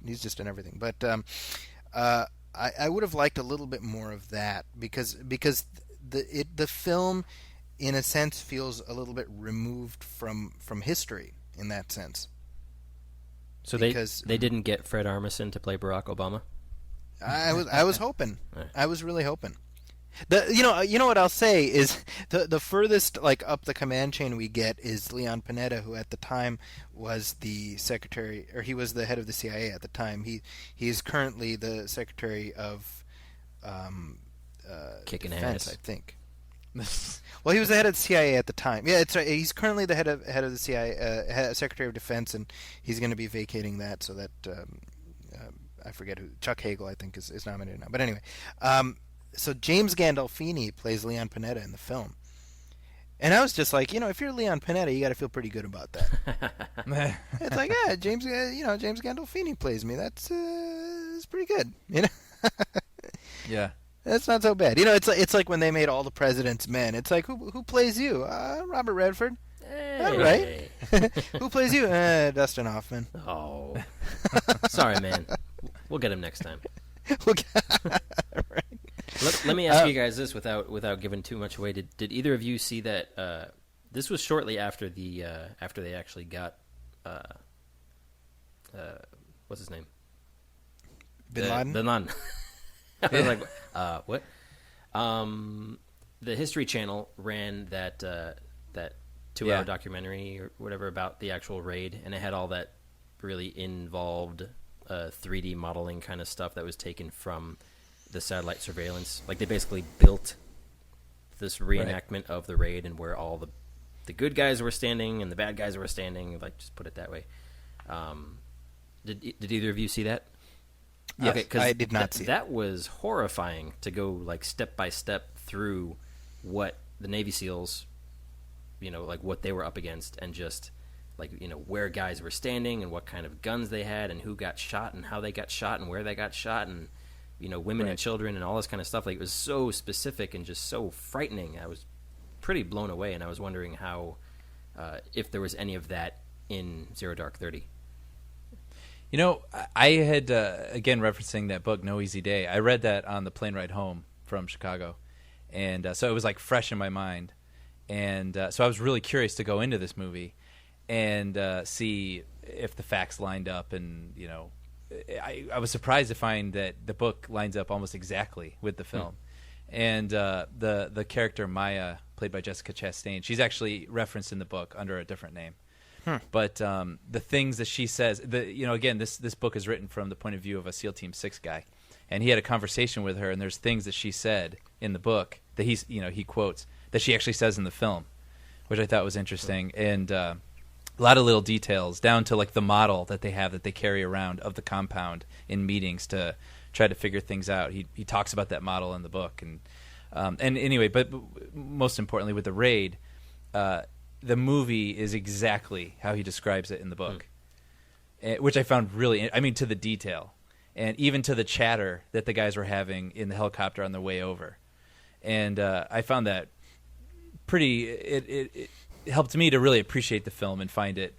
he's just in everything. But I would have liked a little bit more of that because the film, in a sense, feels a little bit removed from history in that sense. So they didn't get Fred Armisen to play Barack Obama? I was hoping. Right. I was really hoping. You know what I'll say is the furthest like up the command chain we get is Leon Panetta, who at the time was the secretary, or he was the head of the CIA at the time. He is currently the secretary of Kicking defense, ass, I think. Well, he was the head of the CIA at the time. Yeah, it's right. He's currently the head of the CIA, Secretary of Defense, and he's going to be vacating that. So that I forget who, Chuck Hagel, I think, is nominated now. But anyway, so James Gandolfini plays Leon Panetta in the film, and I was just like, if you're Leon Panetta, you got to feel pretty good about that. It's like, yeah, James Gandolfini plays me. That's pretty good, Yeah. That's not so bad. It's like when they made All the President's Men. It's like, who plays you? Robert Redford. Hey. All right. Who plays you? Dustin Hoffman. Oh. Sorry, man. We'll get him next time. Right. Let me ask you guys this without giving too much away. Did either of you see that? This was shortly after after they actually got what's his name? Bin Laden. Bin Laden. I was like, what? The History Channel ran that 2-hour documentary or whatever about the actual raid, and it had all that really involved 3D modeling kind of stuff that was taken from the satellite surveillance. Like they basically built this reenactment of the raid and where all the good guys were standing and the bad guys were standing. Like just put it that way. Did either of you see that? Yes, okay, 'cause I did not see that. Was horrifying to go like step by step through what the Navy SEALs like what they were up against, and just like where guys were standing and what kind of guns they had and who got shot and how they got shot and where they got shot, and women and children and all this kind of stuff. Like, it was so specific and just so frightening. I was pretty blown away, and I was wondering how if there was any of that in Zero Dark 30. I had, again, referencing that book, No Easy Day, I read that on the plane ride home from Chicago. And so it was like fresh in my mind. And so I was really curious to go into this movie and see if the facts lined up. And, I was surprised to find that the book lines up almost exactly with the film. And the character Maya, played by Jessica Chastain, she's actually referenced in the book under a different name. But the things that she says, again, this book is written from the point of view of a SEAL Team 6 guy, and he had a conversation with her, and there's things that she said in the book that he quotes that she actually says in the film, which I thought was interesting, and a lot of little details down to like the model that they have that they carry around of the compound in meetings to try to figure things out. He talks about that model in the book, and anyway, but most importantly with the raid. The movie is exactly how he describes it in the book, which I found really, to the detail, and even to the chatter that the guys were having in the helicopter on their way over. And I found that it helped me to really appreciate the film and find it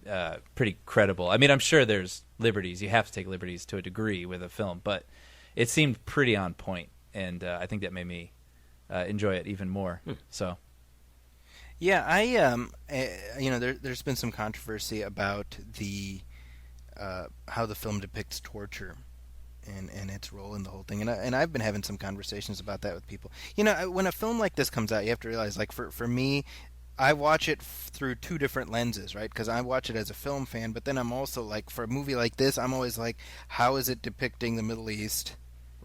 pretty credible. I'm sure there's liberties. You have to take liberties to a degree with a film, but it seemed pretty on point, and I think that made me enjoy it even more. So. Yeah, there's been some controversy about how the film depicts torture and its role in the whole thing, and I've been having some conversations about that with people. When a film like this comes out, you have to realize, like for me, I watch it through two different lenses, right? Because I watch it as a film fan, but then I'm also like, for a movie like this, I'm always like, how is it depicting the Middle East?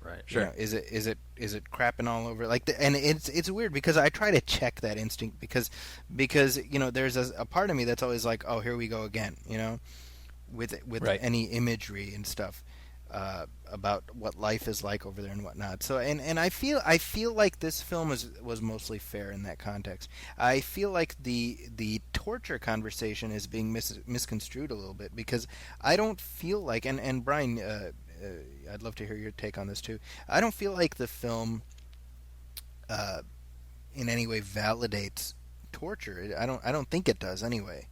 Right. Sure. Is it crapping all over? And it's weird because I try to check that instinct because there's a part of me that's always like, oh, here we go again, with any imagery and stuff about what life is like over there and whatnot. So and I feel like this film was mostly fair in that context. I feel like the torture conversation is being misconstrued a little bit because I don't feel like and Brian. I'd love to hear your take on this too. I don't feel like the film in any way validates torture. I don't think it does anyway.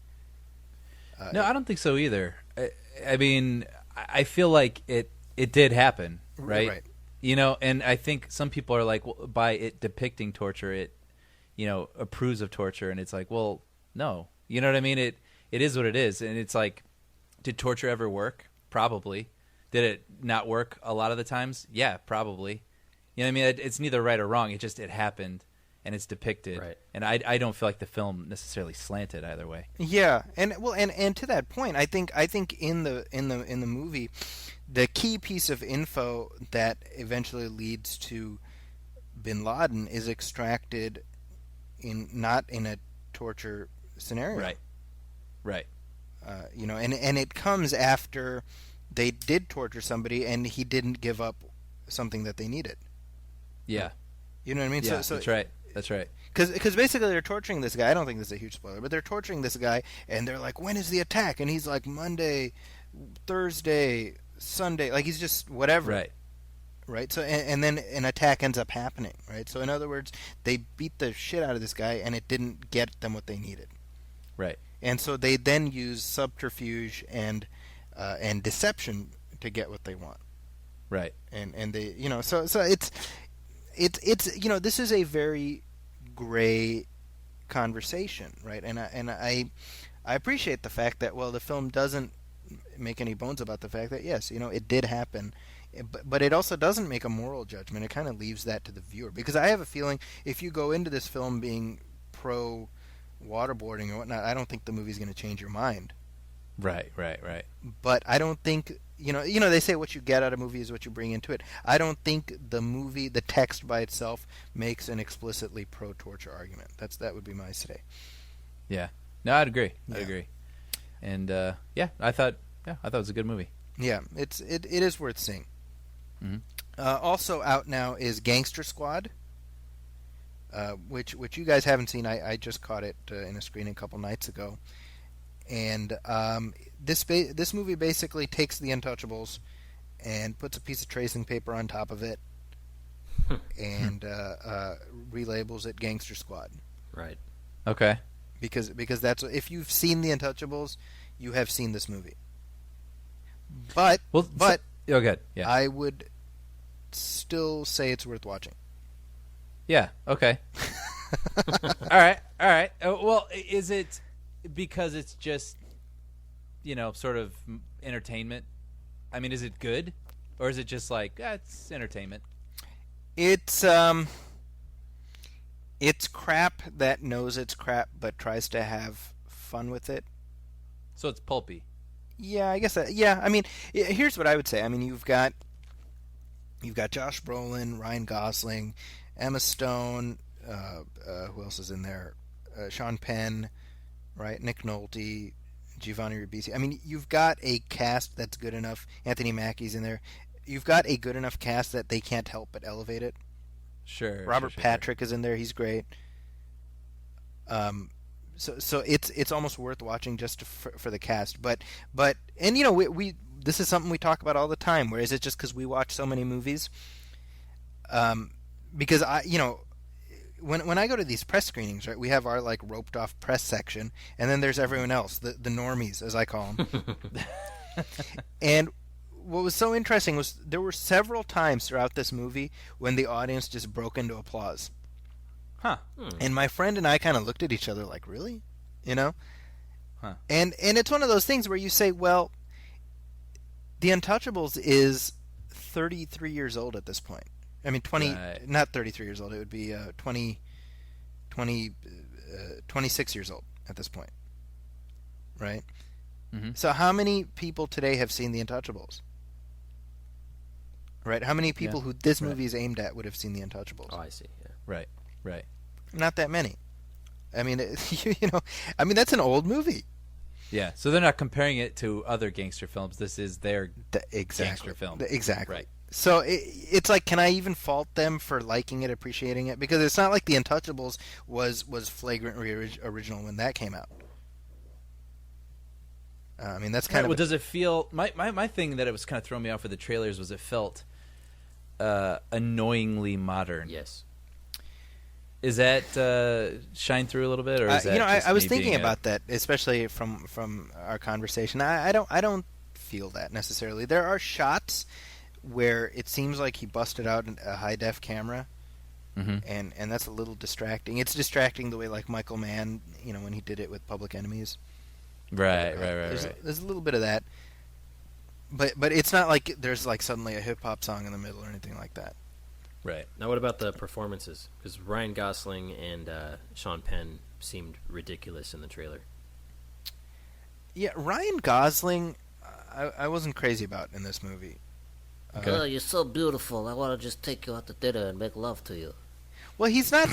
No, I don't think so either. I feel like it did happen, right? And I think some people are like, well, by it depicting torture, it approves of torture, and it's like, well, no, you know what I mean? It is what it is, and it's like, did torture ever work? Probably. Did it not work a lot of the times? Yeah, probably. You know what I mean? It's neither right or wrong. It happened, and it's depicted. Right. And I don't feel like the film necessarily slanted either way. Yeah, and to that point, I think in the movie, the key piece of info that eventually leads to Bin Laden is extracted not in a torture scenario. Right. And it comes after they did torture somebody, and he didn't give up something that they needed. Yeah. You know what I mean? Yeah, so that's right. Because basically they're torturing this guy. I don't think this is a huge spoiler, but they're torturing this guy, and they're like, when is the attack? And he's like, Monday, Thursday, Sunday. Like, he's just whatever. Right? So, and then an attack ends up happening, right? So, in other words, they beat the shit out of this guy, and it didn't get them what they needed. Right. And so they then use subterfuge and deception to get what they want. Right. And they, so it's this is a very gray conversation, right? And I appreciate the fact that, well, the film doesn't make any bones about the fact that, yes, it did happen, but it also doesn't make a moral judgment. It kind of leaves that to the viewer, because I have a feeling if you go into this film being pro waterboarding or whatnot, I don't think the movie's going to change your mind. Right. But I don't think, they say what you get out of a movie is what you bring into it. I don't think the text by itself makes an explicitly pro-torture argument. That would be my say. Yeah. No, I'd agree. And I thought it was a good movie. Yeah, it is worth seeing. Mm-hmm. Also out now is Gangster Squad. which you guys haven't seen. I just caught it in a screening a couple nights ago, and this movie basically takes The Untouchables and puts a piece of tracing paper on top of it, and relabels it Gangster Squad. Right. Okay. Because that's, if you've seen The Untouchables, you have seen this movie. But oh, good. Yeah. I would still say it's worth watching. Yeah. Okay. All right. Well, is it because it's just, sort of entertainment? I mean, is it good, or is it just like it's entertainment? It's crap that knows it's crap but tries to have fun with it. So it's pulpy. Yeah, I guess that. Yeah, I mean, here's what I would say. I mean, you've got Josh Brolin, Ryan Gosling, Emma Stone. Who else is in there? Sean Penn, right? Nick Nolte, Giovanni Ribisi. I mean, you've got a cast that's good enough. Anthony Mackie's in there. You've got a good enough cast that they can't help but elevate it. Sure. Robert Patrick is in there. He's great. So it's almost worth watching just for the cast. But we this is something we talk about all the time. Where is it just because we watch so many movies? Because when I go to these press screenings, right, we have our like roped off press section, and then there's everyone else, the normies as I call them. And what was so interesting was there were several times throughout this movie when the audience just broke into applause. Huh. And my friend and I kind of looked at each other like, really? Huh. And it's one of those things where you say, well, The Untouchables is 33 years old at this point. I mean, not 33 years old. It would be 26 years old at this point. Right? Mm-hmm. So how many people today have seen The Untouchables? Right? How many people who this movie is aimed at would have seen The Untouchables? Oh, I see. Yeah. Right. Not that many. I mean, that's an old movie. Yeah. So they're not comparing it to other gangster films. This is their Exactly. gangster film. Exactly. Right. So it's like, can I even fault them for liking it, appreciating it? Because it's not like The Untouchables was flagrantly original when that came out. I mean, that's kind of... Well, does it feel... My thing that it was kind of throwing me off with the trailers was it felt annoyingly modern. Yes. Is that shine through a little bit, or is that I was thinking about that, especially from our conversation. I don't feel that necessarily. There are shots where it seems like he busted out a high def camera, and that's a little distracting. It's distracting the way like Michael Mann, when he did it with Public Enemies. Right. There's a little bit of that, but it's not like there's like suddenly a hip hop song in the middle or anything like that. Right. Now, what about the performances? Because Ryan Gosling and Sean Penn seemed ridiculous in the trailer. Yeah, Ryan Gosling, I wasn't crazy about in this movie. Girl, you're so beautiful. I want to just take you out to dinner and make love to you. Well, he's not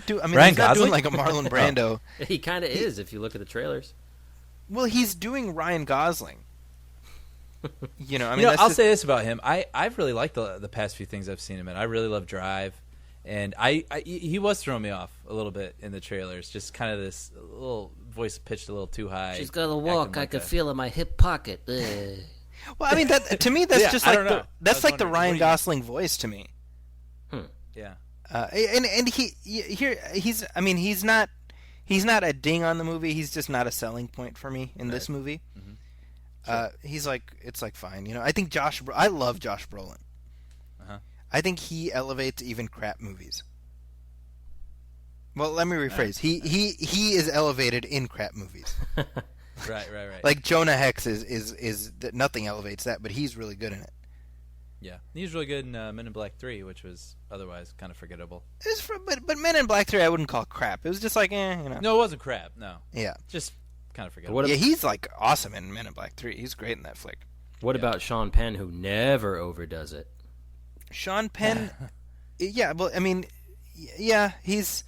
doing. I mean, Ryan he's not Gosling? doing like a Marlon Brando. He kind of is if you look at the trailers. Well, he's doing Ryan Gosling. I'll say this about him. I've really liked the past few things I've seen him in. I really love Drive, and he was throwing me off a little bit in the trailers. Just kind of this little voice pitched a little too high. She's got to walk. I can feel in my hip pocket. Well, I mean, to me, that's just like that's like the Ryan Gosling voice to me. Yeah. And he's not a ding on the movie. He's just not a selling point for me in this movie. Sure. He's like, it's like fine, I think I love Josh Brolin. I think he elevates even crap movies. Well, let me rephrase. He is elevated in crap movies. Right. Like Jonah Hex is that nothing elevates that, but he's really good in it. Yeah, he's really good in Men in Black 3, which was otherwise kind of forgettable. But Men in Black 3 I wouldn't call crap. It was just like, No, it wasn't crap. No. Yeah. Just kind of forgettable. Yeah, he's like awesome in Men in Black 3. He's great in that flick. What about Sean Penn, who never overdoes it? Sean Penn, yeah. Well, I mean, yeah, he's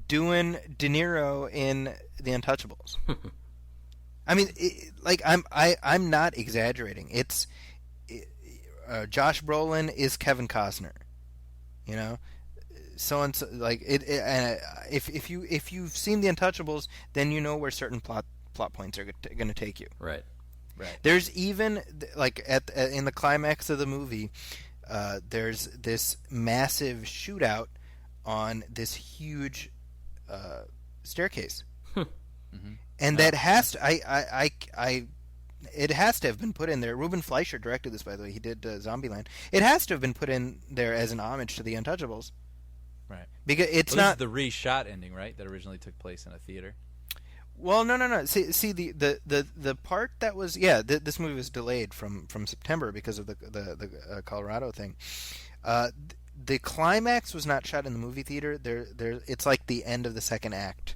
doing De Niro in The Untouchables. I mean, I'm not exaggerating. It's Josh Brolin is Kevin Costner. so and so, like if you've seen The Untouchables, then you know where certain plot points are going to take you. Right. There's even like in the climax of the movie, there's this massive shootout on this huge staircase, and that has to, it has to have been put in there. Ruben Fleischer directed this, by the way. He did Zombieland. It has to have been put in there as an homage to The Untouchables. Right. Because it's this not is the reshot ending, right? That originally took place in a theater. Well, no. See the part that was this movie was delayed from September because of the Colorado thing. The climax was not shot in the movie theater. It's like the end of the second act,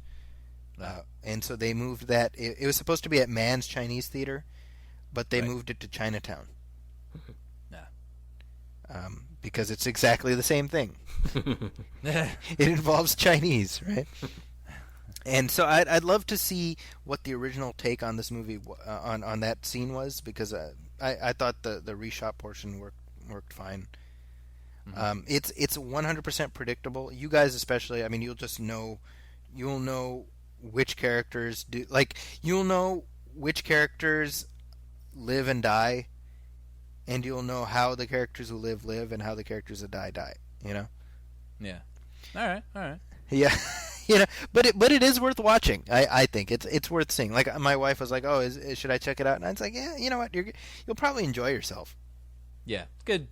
and so they moved that. It was supposed to be at Mann's Chinese Theater, but they moved it to Chinatown. Because it's exactly the same thing. It involves Chinese, right? And so I'd love to see what the original take on this movie on that scene was, because I thought the reshot portion worked fine. It's 100% predictable. You guys especially. I mean, you'll know which characters do, like, you'll know which characters live and die, and you'll know how the characters who live and how the characters who die. You know? Yeah. All right. Yeah. You know, but it is worth watching. I think it's worth seeing. Like, my wife was like, "Oh, should I check it out?" And I was like, "Yeah, you know what? You'll probably enjoy yourself." Yeah, good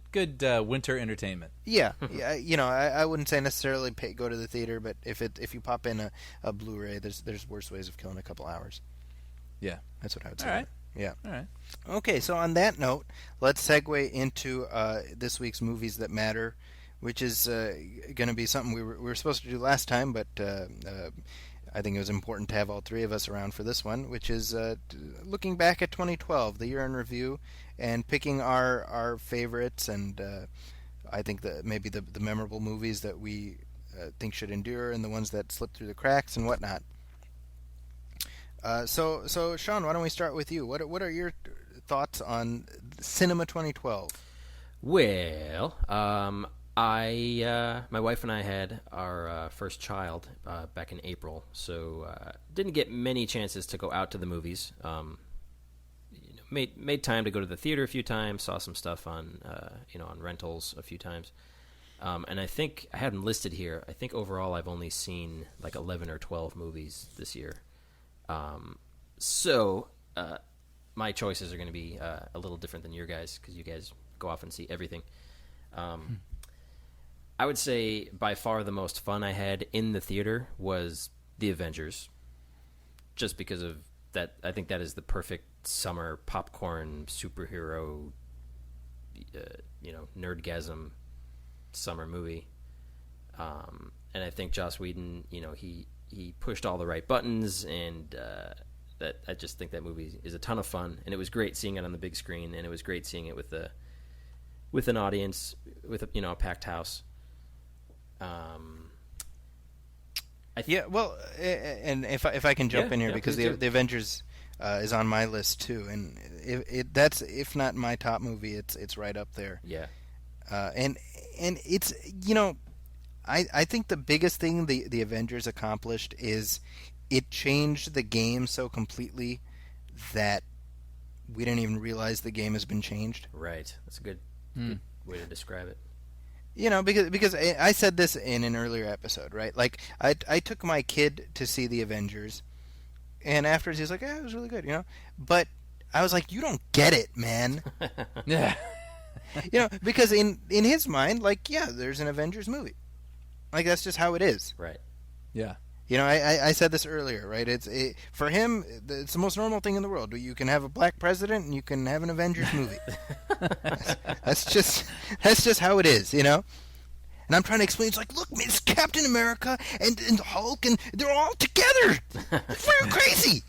winter entertainment. Yeah, you know, I wouldn't say necessarily go to the theater, but if you pop in a Blu-ray, there's worse ways of killing a couple hours. Yeah, that's what I would say. All right. Yeah. All right. Okay, so on that note, let's segue into this week's Movies That Matter, which is going to be something we were supposed to do last time, but I think it was important to have all three of us around for this one, which is looking back at 2012, the year in review, and picking our favorites, and I think maybe the memorable movies that we think should endure, and the ones that slipped through the cracks and whatnot. So Sean, why don't we start with you? What are your thoughts on Cinema 2012? Well, my wife and I had our first child back in April, so didn't get many chances to go out to the movies. Made time to go to the theater a few times, saw some stuff on on rentals a few times, and I think I had them listed here. I think overall I've only seen like 11 or 12 movies this year. So my choices are going to be a little different than your guys, because you guys go off and see everything. I would say by far the most fun I had in the theater was The Avengers, just because of that. I think that is the perfect summer popcorn superhero, nerdgasm summer movie. And I think Joss Whedon, he pushed all the right buttons, and that I just think that movie is a ton of fun, and it was great seeing it on the big screen, and it was great seeing it with an audience, with a packed house. And if I can jump in here, because the Avengers is on my list too, and that's, if not my top movie, it's right up there. Yeah. And it's, I think the biggest thing the Avengers accomplished is it changed the game so completely that we didn't even realize the game has been changed. Right. That's a good way to describe it. Because I said this in an earlier episode, right? Like, I took my kid to see the Avengers, and afterwards he was like, "Yeah, it was really good," But I was like, "You don't get it, man." Yeah. Because in his mind, like, yeah, there's an Avengers movie. Like, that's just how it is. Right. Yeah. I said this earlier, right? For him, it's the most normal thing in the world. You can have a black president, and you can have an Avengers movie. That's just how it is, And I'm trying to explain. It's like, look, it's Captain America and Hulk, and they're all together. We're crazy,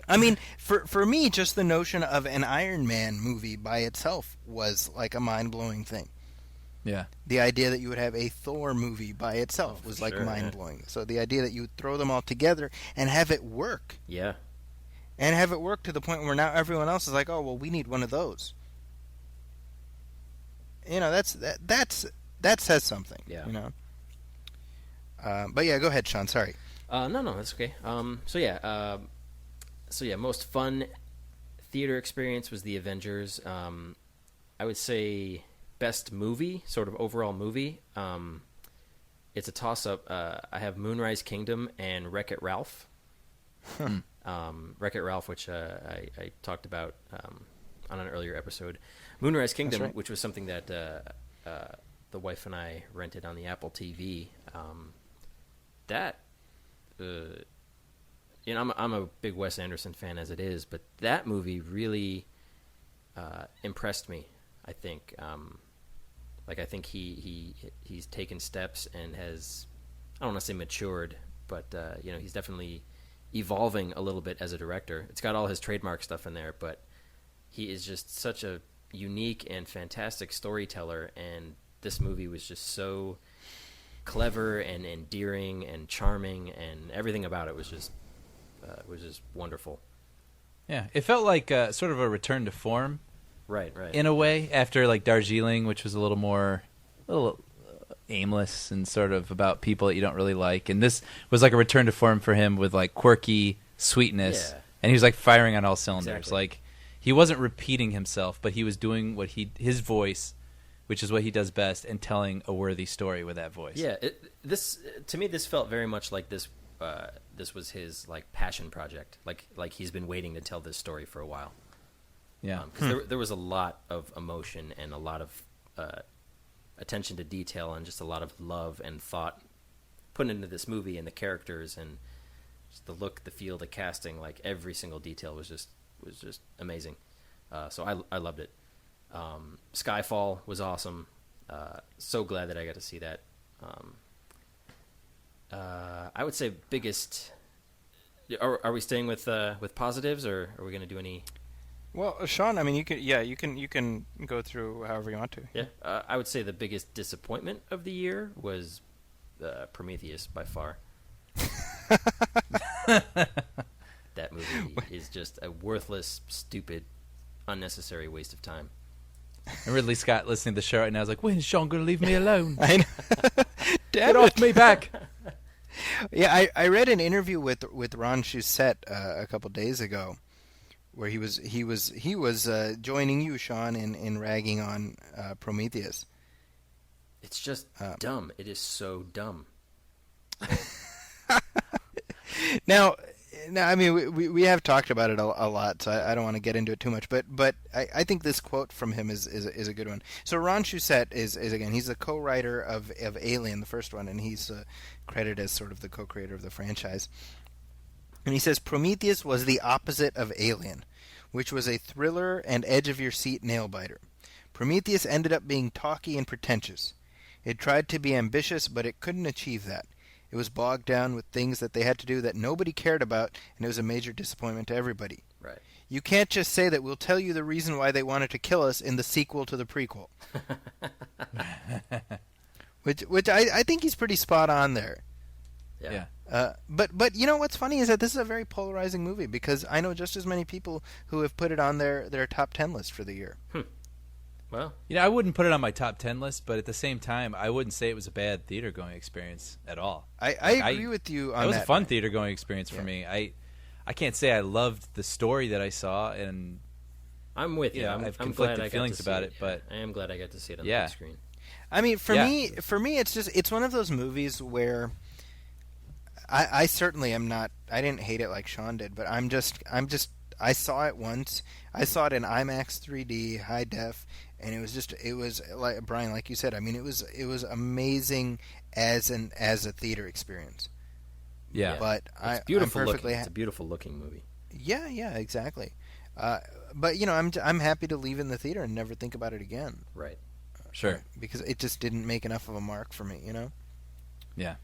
I mean, for me, just the notion of an Iron Man movie by itself was like a mind-blowing thing. Yeah. The idea that you would have a Thor movie by itself was like mind-blowing. Yeah. So the idea that you would throw them all together and have it work. Yeah. And have it work to the point where now everyone else is like, "Oh, well, we need one of those." That's that says something. Yeah. You know. But yeah, go ahead, Sean. Sorry. No, that's okay. Most fun theater experience was The Avengers. I would say best movie, sort of overall movie. It's a toss-up. I have Moonrise Kingdom and Wreck-It Ralph. Wreck-It Ralph, which I talked about on an earlier episode. Moonrise Kingdom, right. which was something that the wife and I rented on the Apple TV. I'm a big Wes Anderson fan as it is, but that movie really impressed me. I think, I think he's taken steps and has, I don't want to say matured, but he's definitely evolving a little bit as a director. It's got all his trademark stuff in there, but he is just such a unique and fantastic storyteller, and this movie was just so clever and endearing and charming, and everything about it was just wonderful. Yeah, it felt like sort of a return to form, right, in a way, after like Darjeeling, which was a little aimless and sort of about people that you don't really like, and this was like a return to form for him with like quirky sweetness, and he was like firing on all cylinders. Exactly. Like he wasn't repeating himself, but he was doing his voice, which is what he does best, and telling a worthy story with that voice. Yeah, this felt very much like this. This was his like passion project. Like he's been waiting to tell this story for a while. Yeah, because there was a lot of emotion and a lot of attention to detail and just a lot of love and thought put into this movie and the characters and just the look, the feel, the casting. Like every single detail was just amazing. So I loved it. Skyfall was awesome. So glad that I got to see that. I would say biggest. Are we staying with positives, or are we going to do any? Well, Sean, I mean, you can go through however you want to. Yeah, I would say the biggest disappointment of the year was Prometheus by far. That movie is just a worthless, stupid, unnecessary waste of time. And Ridley Scott listening to the show right now is like, when is Sean going to leave me alone? I know. Get off me back. Yeah, I read an interview with Ron Shusett a couple days ago, where he was joining you, Sean, in ragging on Prometheus. It's just dumb. It is so dumb. Now, I mean, we have talked about it a lot, so I don't want to get into it too much. But I think this quote from him is a good one. So Ron Shusett is again, he's the co-writer of Alien, the first one, and he's credited as sort of the co-creator of the franchise. And he says, Prometheus was the opposite of Alien, which was a thriller and edge-of-your-seat nail-biter. Prometheus ended up being talky and pretentious. It tried to be ambitious, but it couldn't achieve that. It was bogged down with things that they had to do that nobody cared about, and it was a major disappointment to everybody. Right. You can't just say that we'll tell you the reason why they wanted to kill us in the sequel to the prequel. Which I think he's pretty spot on there. Yeah. But you know what's funny is that this is a very polarizing movie, because I know just as many people who have put it on their top 10 list for the year. Well, I wouldn't put it on my top 10 list, but at the same time, I wouldn't say it was a bad theater going experience at all. I agree with you on that. It was a fun theater going experience for me. I can't say I loved the story that I saw, and I'm with you. I have conflicted feelings about it, but I am glad I got to see it on the big screen. I mean, for me, it's one of those movies where I certainly am not. I didn't hate it like Sean did, but I saw it once. I saw it in IMAX 3D, high def, and it was like Brian, like you said. I mean, it was amazing as a theater experience. Yeah, but it's beautiful looking. It's a beautiful looking movie. Yeah, exactly. But I'm happy to leave in the theater and never think about it again. Right. Sure. Because it just didn't make enough of a mark for me, Yeah.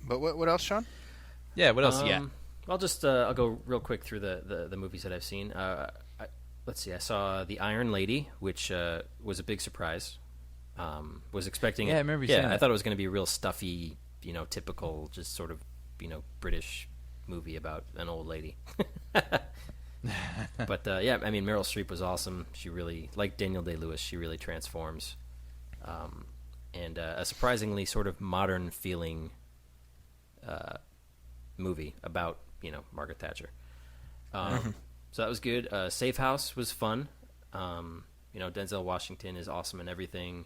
But what else, Sean? Yeah. What else? I'll go real quick through the movies that I've seen. Let's see. I saw The Iron Lady, which was a big surprise. Was expecting. Yeah, I remember you saying that. I thought it was going to be a real stuffy, typical, just sort of, British movie about an old lady. But I mean, Meryl Streep was awesome. She really, like Daniel Day-Lewis, she really transforms. and a surprisingly sort of modern feeling movie about Margaret Thatcher. So that was good. Safe House was fun. Denzel Washington is awesome in everything.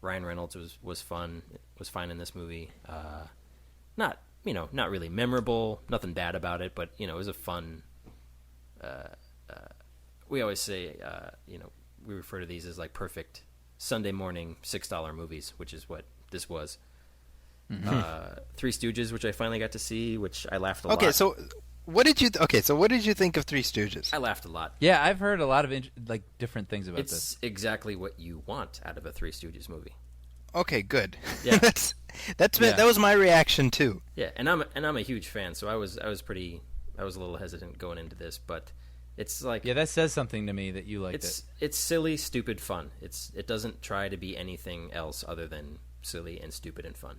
Ryan Reynolds was fun. Was fine in this movie. Not really memorable. Nothing bad about it, but it was a fun. We always say we refer to these as like perfect Sunday morning $6 movies, which is what this was. Three Stooges, which I finally got to see, which I laughed a lot. Okay, so what did you think of Three Stooges? I laughed a lot. Yeah, I've heard a lot of different things about this. It's exactly what you want out of a Three Stooges movie. Okay, good. Yeah. That was my reaction too. Yeah, and I'm a huge fan, so I was a little hesitant going into this, but it's like that says something to me that you liked it. It's silly, stupid fun. It doesn't try to be anything else other than silly and stupid and fun.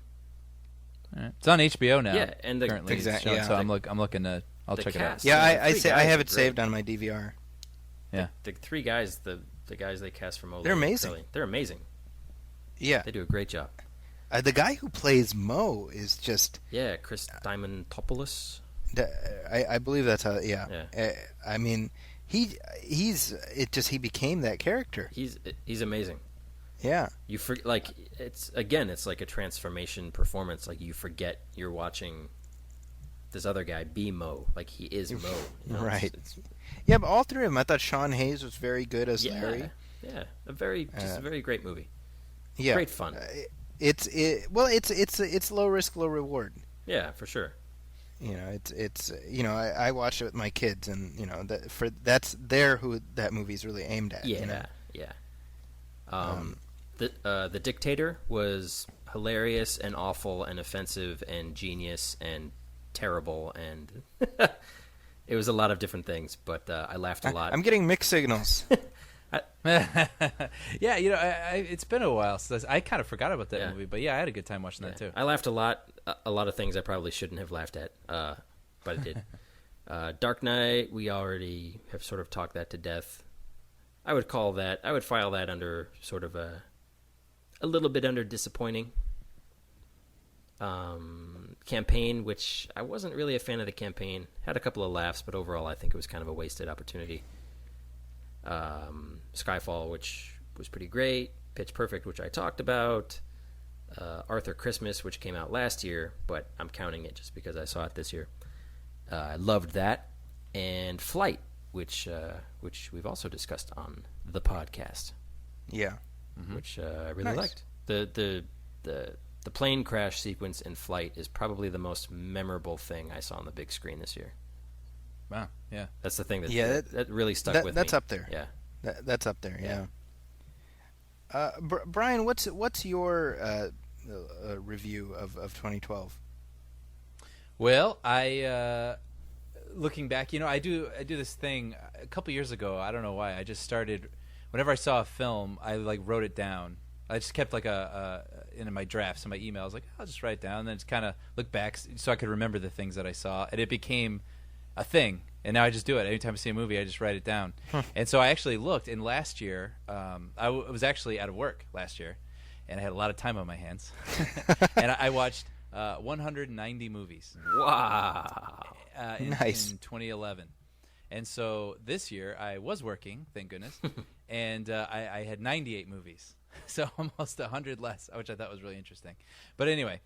All right. It's on HBO now. Yeah, and currently exactly. So I'm looking to. I'll check it out. Yeah, I have it saved on my DVR. Yeah, the three guys, the guys they cast from Moe, they're amazing. Really, they're amazing. Yeah, they do a great job. The guy who plays Moe is just Chris Diamantopoulos. I believe that's how. Yeah. I mean, he became that character. He's amazing. Yeah. It's like a transformation performance. Like you forget you're watching this other guy be Moe. Like he is Moe. Right. Yeah, but all three of them. I thought Sean Hayes was very good as Larry. Yeah, a very great movie. Yeah, great fun. It's low risk, low reward. Yeah, for sure. I watched it with my kids, and that's who that movie's really aimed at. Yeah, yeah. The Dictator was hilarious and awful and offensive and genius and terrible, and it was a lot of different things, but I laughed a lot. I'm getting mixed signals. Yeah, it's been a while since I kind of forgot about that movie, but I had a good time watching that too. I laughed a lot of things I probably shouldn't have laughed at, but I did. Dark Knight, we already have sort of talked that to death. I would file that under sort of a little bit under disappointing. Campaign, which I wasn't really a fan of the Campaign. Had a couple of laughs, but overall I think it was kind of a wasted opportunity. Skyfall, which was pretty great. Pitch Perfect, which I talked about. Arthur Christmas, which came out last year, but I'm counting it just because I saw it this year. I loved that. And Flight, which we've also discussed on the podcast. Yeah. Which I really liked. The plane crash sequence in Flight is probably the most memorable thing I saw on the big screen this year. Wow, yeah. That's the thing that really stuck with me. That's up there. Yeah. That's up there, yeah. Brian, what's your review of 2012? Well, I looking back, I do this thing a couple years ago. I don't know why. I just started whenever I saw a film, I wrote it down. I just kept in my drafts in my emails, I'll just write it down, and then just kind of look back so I could remember the things that I saw, and it became a thing. And now I just do it. Anytime I see a movie, I just write it down. And so I actually looked, and last year, I was actually out of work last year, and I had a lot of time on my hands. And I watched 190 movies. Wow. Nice. In 2011. And so this year, I was working, thank goodness, and I had 98 movies. So almost 100 less, which I thought was really interesting. But anyway,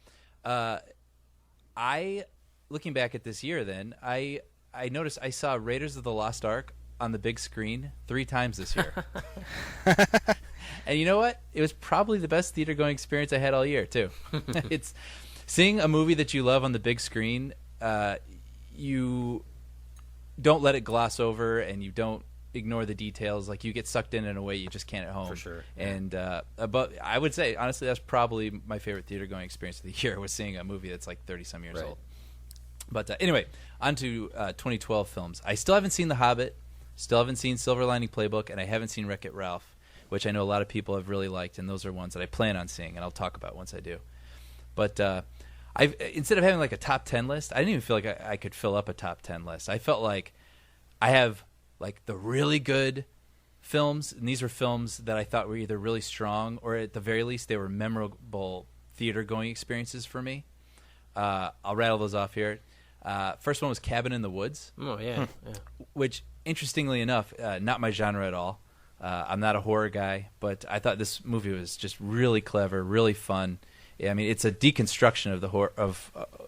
looking back at this year then, I noticed I saw Raiders of the Lost Ark on the big screen 3 times this year. And you know what? It was probably the best theater-going experience I had all year, too. It's seeing a movie that you love on the big screen, you don't let it gloss over, and you don't ignore the details. You get sucked in a way you just can't at home. For sure. Yeah. And but I would say, honestly, that's probably my favorite theater-going experience of the year, was seeing a movie that's 30-some years old. But anyway, on to 2012 films. I still haven't seen The Hobbit, still haven't seen Silver Lining Playbook, and I haven't seen Wreck-It Ralph, which I know a lot of people have really liked, and those are ones that I plan on seeing, and I'll talk about once I do. But instead of having a top 10 list, I didn't even feel like I could fill up a top 10 list. I felt like I have the really good films, and these were films that I thought were either really strong or at the very least they were memorable theater-going experiences for me. I'll rattle those off here. First one was Cabin in the Woods. Oh, yeah. Which, interestingly enough, not my genre at all. I'm not a horror guy, but I thought this movie was just really clever, really fun. I mean, it's a deconstruction of the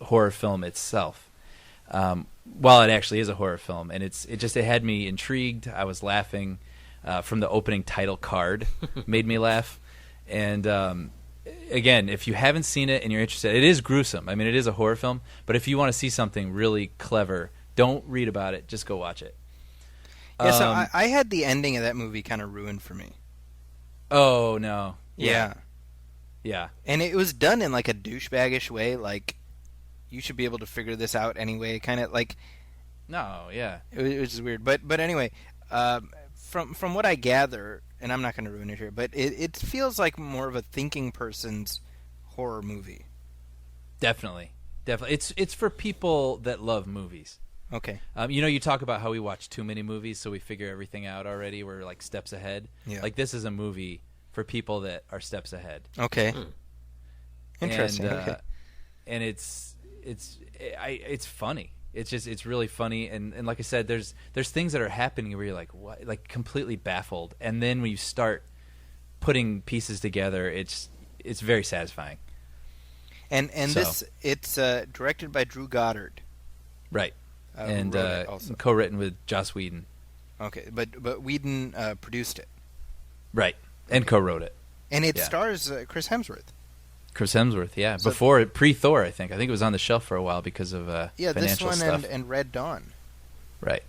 horror film itself. While it actually is a horror film, and it had me intrigued. I was laughing from the opening title card, made me laugh. And again, if you haven't seen it and you're interested, it is gruesome. I mean, it is a horror film, but if you want to see something really clever, don't read about it. Just go watch it. Yeah, so I had the ending of that movie kind of ruined for me. Oh, no. Yeah. Yeah. And it was done in like a douchebaggish way, like you should be able to figure this out anyway, kind of like. No, yeah. It was weird, but anyway, from what I gather, and I'm not going to ruin it here, but it feels like more of a thinking person's horror movie. Definitely. It's for people that love movies. Okay. You talk about how we watch too many movies, so we figure everything out already. We're like steps ahead. Yeah. Like this is a movie for people that are steps ahead. Okay. Interesting. And it's funny. It's really funny, and like I said, there's things that are happening where you're like, what, like completely baffled, and then when you start putting pieces together, it's very satisfying. And it's directed by Drew Goddard, right? And also co-written with Joss Whedon. Okay, but Whedon produced it, right? And co-wrote it, and it stars Chris Hemsworth. Chris Hemsworth, yeah. So, before pre-Thor, I think it was on the shelf for a while because of financial this one stuff. and Red Dawn, right?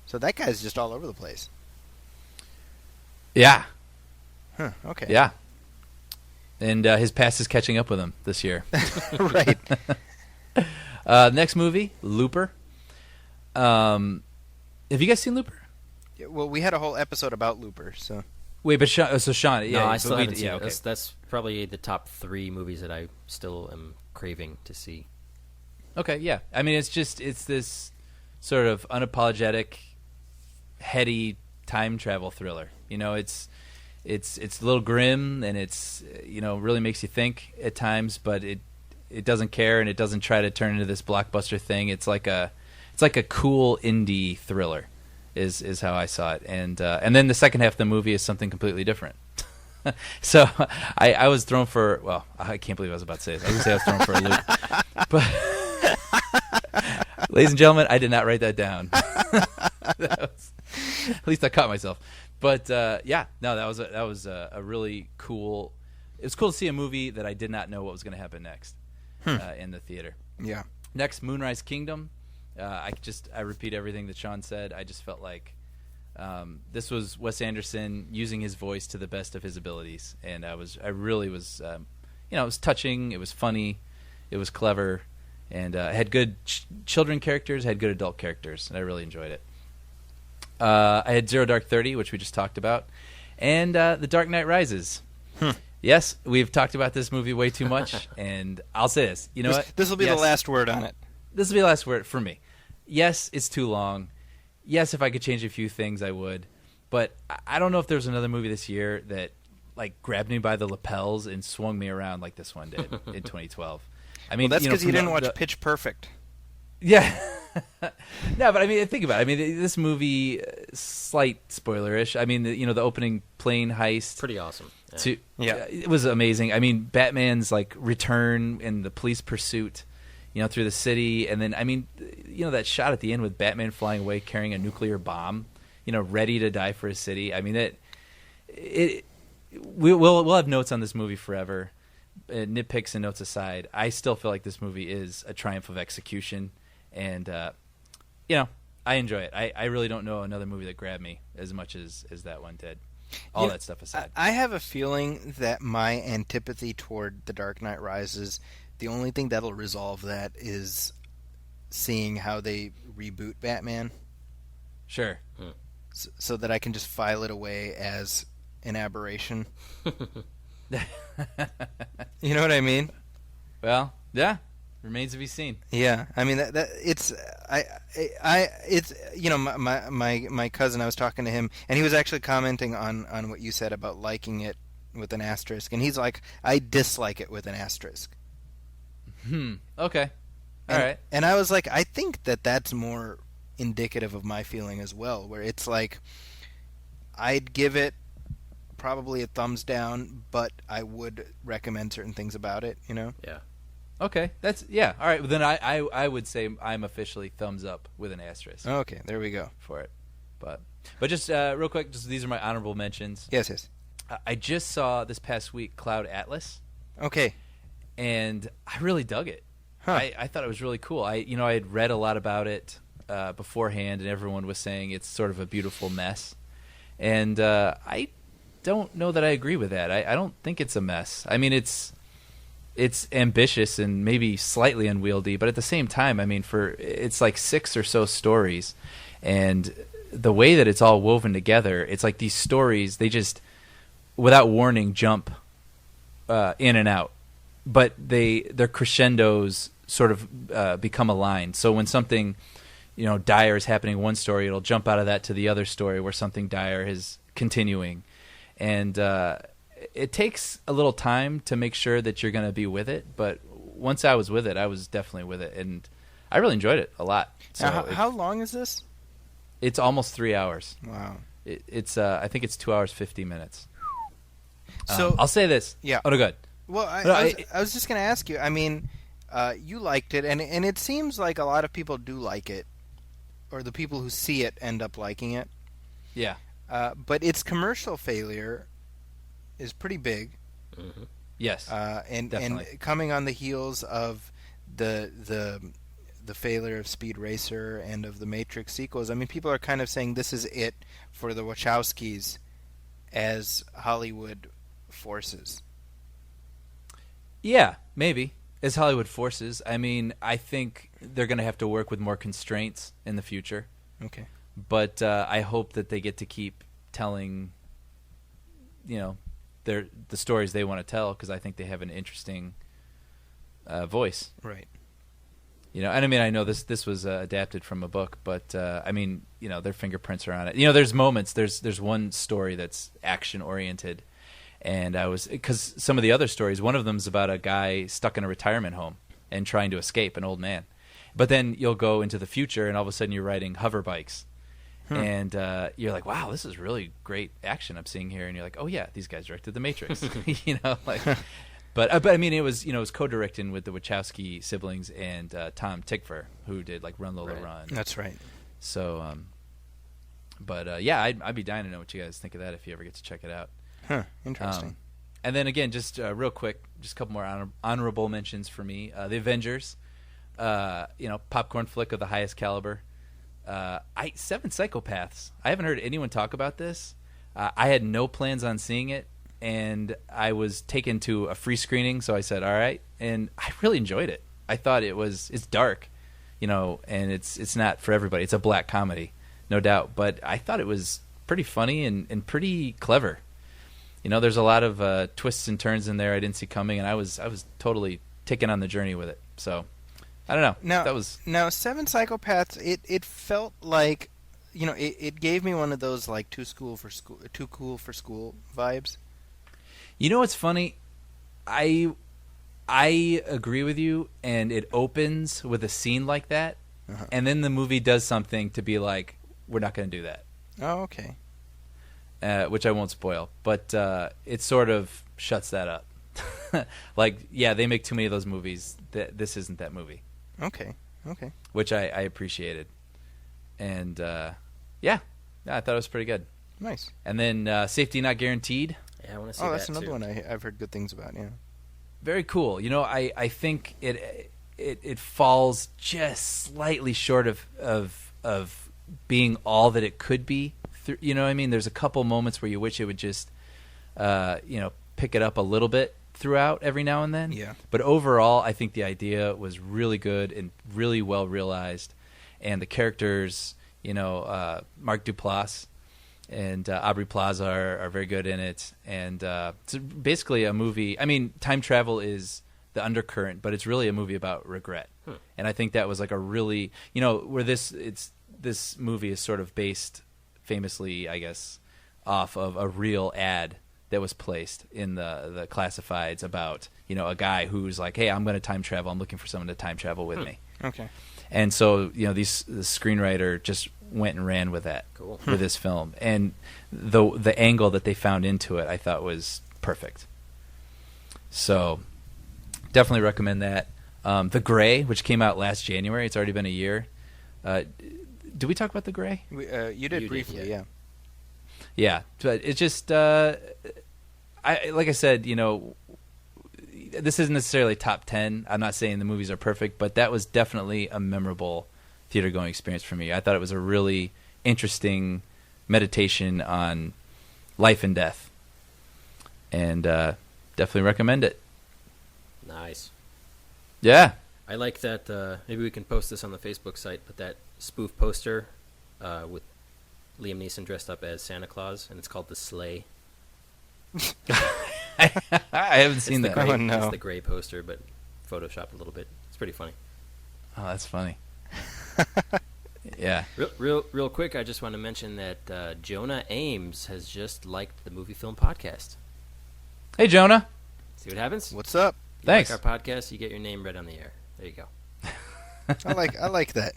So that guy's just all over the place. Yeah. Huh. Okay. Yeah. And his past is catching up with him this year. Right. Next movie, Looper. Have you guys seen Looper? Yeah, well, we had a whole episode about Looper, so. Wait, but Sean, yeah, no, I still haven't seen it. Okay. That's probably the top 3 movies that I still am craving to see. Okay, yeah. I mean, it's this sort of unapologetic, heady time travel thriller. It's a little grim, and it's really makes you think at times, but it doesn't care, and it doesn't try to turn into this blockbuster thing. It's like a cool indie thriller. Is how I saw it, and then the second half of the movie is something completely different. So I was thrown for, well, I can't believe I was about to say this. I was going to say I was thrown for a loop. But ladies and gentlemen, I did not write that down. At least I caught myself. But that was a really cool. It was cool to see a movie that I did not know what was going to happen next in the theater. Yeah. Next, Moonrise Kingdom. I repeat everything that Sean said. I just felt like this was Wes Anderson using his voice to the best of his abilities, and it was touching, it was funny, it was clever, and it had good children characters, had good adult characters, and I really enjoyed it. I had Zero Dark 30, which we just talked about, and The Dark Knight Rises. Yes, we've talked about this movie way too much, and I'll say this. You know what? This will be the last word on it. This will be the last word for me. Yes, it's too long. Yes, if I could change a few things, I would. But I don't know if there's another movie this year that grabbed me by the lapels and swung me around like this one did in 2012. I mean, that's because you didn't watch Pitch Perfect. Yeah. No, but I mean, think about it. I mean, this movie, slight spoilerish. I mean, the opening plane heist, pretty awesome. Yeah, it was amazing. I mean, Batman's return and the police pursuit. Through the city, and then that shot at the end with Batman flying away carrying a nuclear bomb, ready to die for his city. I mean, we'll have notes on this movie forever. Nitpicks and notes aside, I still feel like this movie is a triumph of execution, and I enjoy it. I really don't know another movie that grabbed me as much as that one did. All that stuff aside, I have a feeling that my antipathy toward The Dark Knight Rises. The only thing that'll resolve that is seeing how they reboot Batman. Sure. So that I can just file it away as an aberration. You know what I mean? Well, yeah. Remains to be seen. Yeah, I mean that it's it's my cousin. I was talking to him, and he was actually commenting on what you said about liking it with an asterisk, and he's like, I dislike it with an asterisk. Okay. All right. And I was like, I think that's more indicative of my feeling as well, where it's like I'd give it probably a thumbs down, but I would recommend certain things about it, Yeah. Okay. All right. Well, then I would say I'm officially thumbs up with an asterisk. Okay, there we go. For it. But just real quick, these are my honorable mentions. Yes. I just saw this past week Cloud Atlas. Okay. And I really dug it. Huh. I thought it was really cool. I had read a lot about it beforehand, and everyone was saying it's sort of a beautiful mess. And I don't know that I agree with that. I don't think it's a mess. I mean, it's ambitious and maybe slightly unwieldy, but at the same time, I mean, it's like 6 or so stories, and the way that it's all woven together, it's like these stories, they just, without warning, jump in and out. But their crescendos sort of become aligned. So when something, dire is happening in one story, it'll jump out of that to the other story where something dire is continuing. And it takes a little time to make sure that you're going to be with it. But once I was with it, I was definitely with it. And I really enjoyed it a lot. So now, how long is this? It's almost 3 hours. Wow. It's I think it's 2 hours, 50 minutes. So I'll say this. Yeah. Oh, no, good. Well, I was just going to ask you. I mean, you liked it, and it seems like a lot of people do like it, or the people who see it end up liking it. Yeah. But its commercial failure is pretty big. Mm-hmm. Yes. And definitely. Coming on the heels of the failure of Speed Racer and of the Matrix sequels, I mean, people are kind of saying this is it for the Wachowskis as Hollywood forces. Yeah, maybe. As Hollywood forces. I mean, I think they're going to have to work with more constraints in the future. Okay. But I hope that they get to keep telling, the stories they want to tell, because I think they have an interesting voice. Right. And I mean, I know this was adapted from a book, but I mean, their fingerprints are on it. There's moments. There's one story that's action oriented. And because some of the other stories, one of them is about a guy stuck in a retirement home and trying to escape, an old man. But then you'll go into the future, and all of a sudden you're riding hover bikes. And you're like, wow, this is really great action I'm seeing here. And you're like, oh, yeah, these guys directed The Matrix. But I mean, it was co-directing with the Wachowski siblings and Tom Tykwer, who did like Run Lola Run. That's right. So, yeah, I'd be dying to know what you guys think of that if you ever get to check it out. Huh, interesting. And then again, just real quick, just a couple more honorable mentions for me. The Avengers, popcorn flick of the highest caliber. 7 Psychopaths. I haven't heard anyone talk about this. I had no plans on seeing it, and I was taken to a free screening, so I said, all right. And I really enjoyed it. I thought it's dark, and it's not for everybody. It's a black comedy, no doubt. But I thought it was pretty funny and pretty clever. There's a lot of twists and turns in there I didn't see coming, and I was totally taken on the journey with it. So, I don't know. Now 7 Psychopaths. It felt like, it gave me one of those like too cool for school vibes. What's funny? I agree with you, and it opens with a scene like that, and then the movie does something to be like, we're not going to do that. Oh, okay. Which I won't spoil, but it sort of shuts that up. Like, yeah, they make too many of those movies. This isn't that movie. Okay. Which I appreciated. And, yeah, I thought it was pretty good. Nice. And then Safety Not Guaranteed. Yeah, I want to see that, that's another too. one I've heard good things about, yeah. Very cool. I think it falls just slightly short of being all that it could be. You know what I mean? There's a couple moments where you wish it would just, pick it up a little bit throughout every now and then. Yeah. But overall, I think the idea was really good and really well realized. And the characters, Mark Duplass and Aubrey Plaza are very good in it. And it's basically a movie. I mean, time travel is the undercurrent, but it's really a movie about regret. And I think that was like a really, where this movie is sort of based famously, I guess, off of a real ad that was placed in the classifieds about, a guy who's like, hey, I'm going to time travel. I'm looking for someone to time travel with me. Okay. And so, the screenwriter just went and ran with that, with this film. And the angle that they found into it, I thought was perfect. So definitely recommend that. The Gray, which came out last January. It's already been a year. Did we talk about The Gray? You did briefly, yeah. Yeah, but it's just, like I said, this isn't necessarily top 10. I'm not saying the movies are perfect, but that was definitely a memorable theater-going experience for me. I thought it was a really interesting meditation on life and death, and definitely recommend it. Nice. Yeah. I like that. Maybe we can post this on the Facebook site, but that spoof poster with Liam Neeson dressed up as Santa Claus, and it's called The Sleigh. I haven't seen that. Oh, no. It's the Gray poster, but photoshopped a little bit. It's pretty funny. Oh, that's funny. Yeah. Real quick, I just want to mention that Jonah Ames has just liked the MovieFilm podcast. Hey, Jonah. See what happens? What's up? You Thanks. like our podcast, you get your name read on the air. There you go. I like that.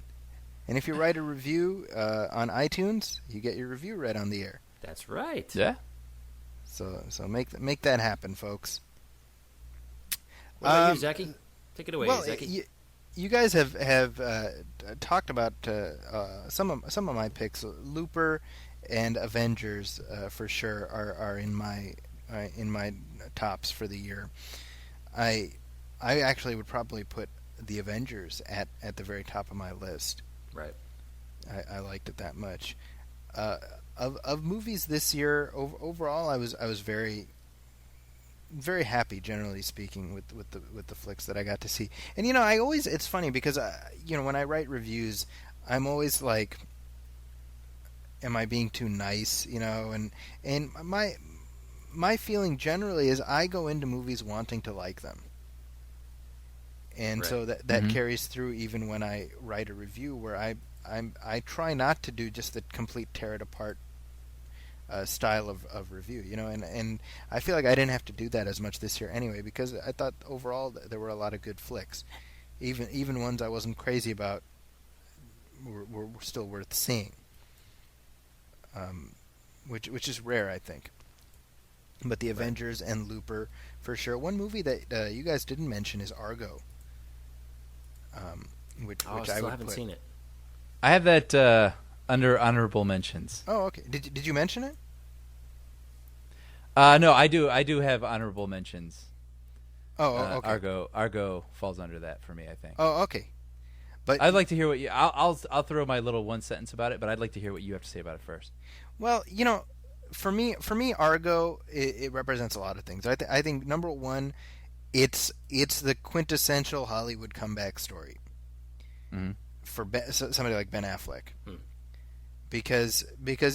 And if you write a review on iTunes, you get your review read on the air. That's right. Yeah. So make that happen, folks. What about you, Zaki? Take it away, Zaki. You guys have talked about some of my picks. Looper and Avengers for sure are in my tops for the year. I actually would probably put the Avengers at the very top of my list. Right. I liked it that much. Of movies this year, overall, I was very, very happy, generally speaking, with the flicks that I got to see. And it's funny because when I write reviews, I'm always like, am I being too nice? And my feeling generally is I go into movies wanting to like them. And right. So that carries through even when I write a review, where I try not to do just the complete tear it apart style of review, and I feel like I didn't have to do that as much this year anyway, because I thought overall there were a lot of good flicks, even ones I wasn't crazy about were still worth seeing, which is rare, I think. But the Avengers and Looper for sure. One movie that you guys didn't mention is Argo. Which I still haven't seen it. I have that under honorable mentions. Oh, okay. Did you mention it? No, I do have honorable mentions. Oh, okay. Argo falls under that for me, I think. Oh, okay. But I'd like to hear what you. I'll throw my little one sentence about it, but I'd like to hear what you have to say about it first. Well, for me, Argo it represents a lot of things. I think number one, it's the quintessential Hollywood comeback story. Mm-hmm. For somebody like Ben Affleck, because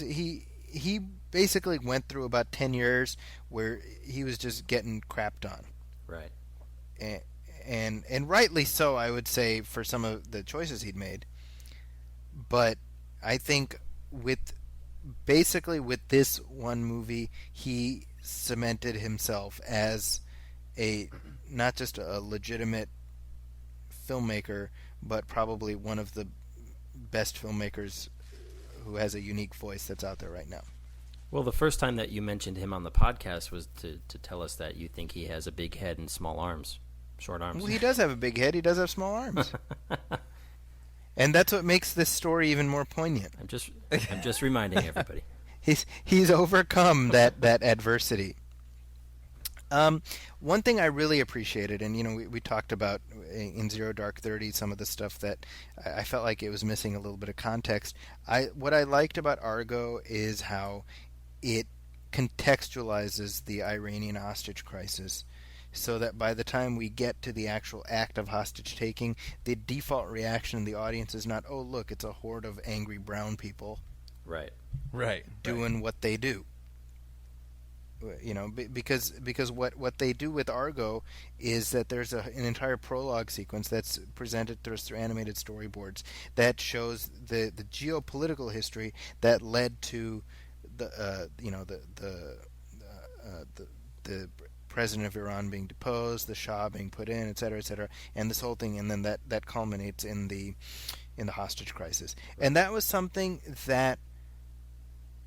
he basically went through about 10 years where he was just getting crapped on, right? And rightly so, I would say, for some of the choices he'd made. But I think with this one movie, he cemented himself as not just a legitimate filmmaker, but probably one of the best filmmakers who has a unique voice that's out there right now. Well, the first time that you mentioned him on the podcast was to tell us that you think he has a big head and small arms, short arms. Well, he does have a big head. He does have small arms. And that's what makes this story even more poignant. I'm just reminding everybody. He's overcome that adversity. One thing I really appreciated, and we talked about in Zero Dark 30 some of the stuff that I felt like it was missing a little bit of context. What I liked about Argo is how it contextualizes the Iranian hostage crisis, so that by the time we get to the actual act of hostage taking, the default reaction in the audience is not, oh look, it's a horde of angry brown people, right, doing what they do. Because what they do with Argo is that there's an entire prologue sequence that's presented to us through animated storyboards that shows the geopolitical history that led to the president of Iran being deposed, the Shah being put in, et cetera, and this whole thing, and then that culminates in the hostage crisis. And that was something that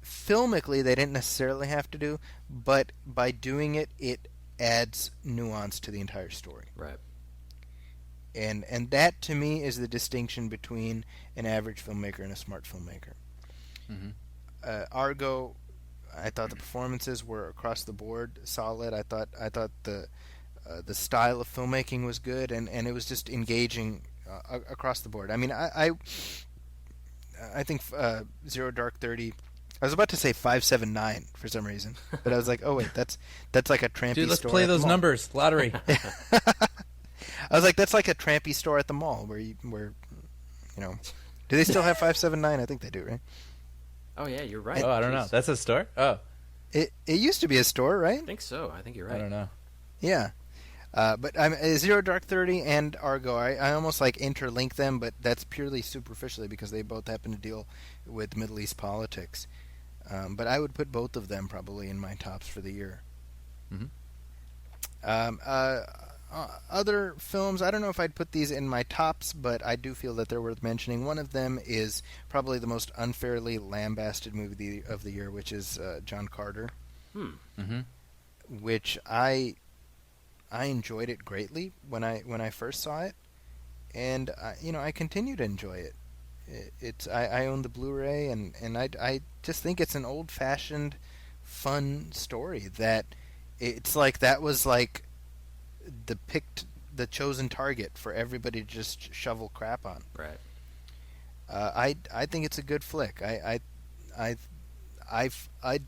filmically they didn't necessarily have to do, but by doing it, it adds nuance to the entire story. Right. And that to me is the distinction between an average filmmaker and a smart filmmaker. Mm-hmm. Argo, I thought the performances were across the board solid. I thought the style of filmmaking was good, and it was just engaging across the board. I mean, I think Zero Dark 30. I was about to say 579 for some reason, but I was like, oh wait, that's like a trampy store. Dude, let's play those numbers. Lottery. I was like, that's like a trampy store at the mall where do they still have 579? I think they do, right? Oh yeah, you're right. Oh, I don't know. That's a store? Oh. It used to be a store, right? I think so. I think you're right. I don't know. Yeah. But Zero Dark 30 and Argo, I almost like interlink them, but that's purely superficially because they both happen to deal with Middle East politics. But I would put both of them probably in my tops for the year. Mm-hmm. Other films, I don't know if I'd put these in my tops, but I do feel that they're worth mentioning. One of them is probably the most unfairly lambasted movie of the year, which is John Carter, Mm-hmm. which I enjoyed it greatly when I first saw it, and I continue to enjoy it. I own the Blu-ray, and I just think it's an old-fashioned, fun story that it's like that was like the chosen target for everybody to just shovel crap on. Right. I think it's a good flick. I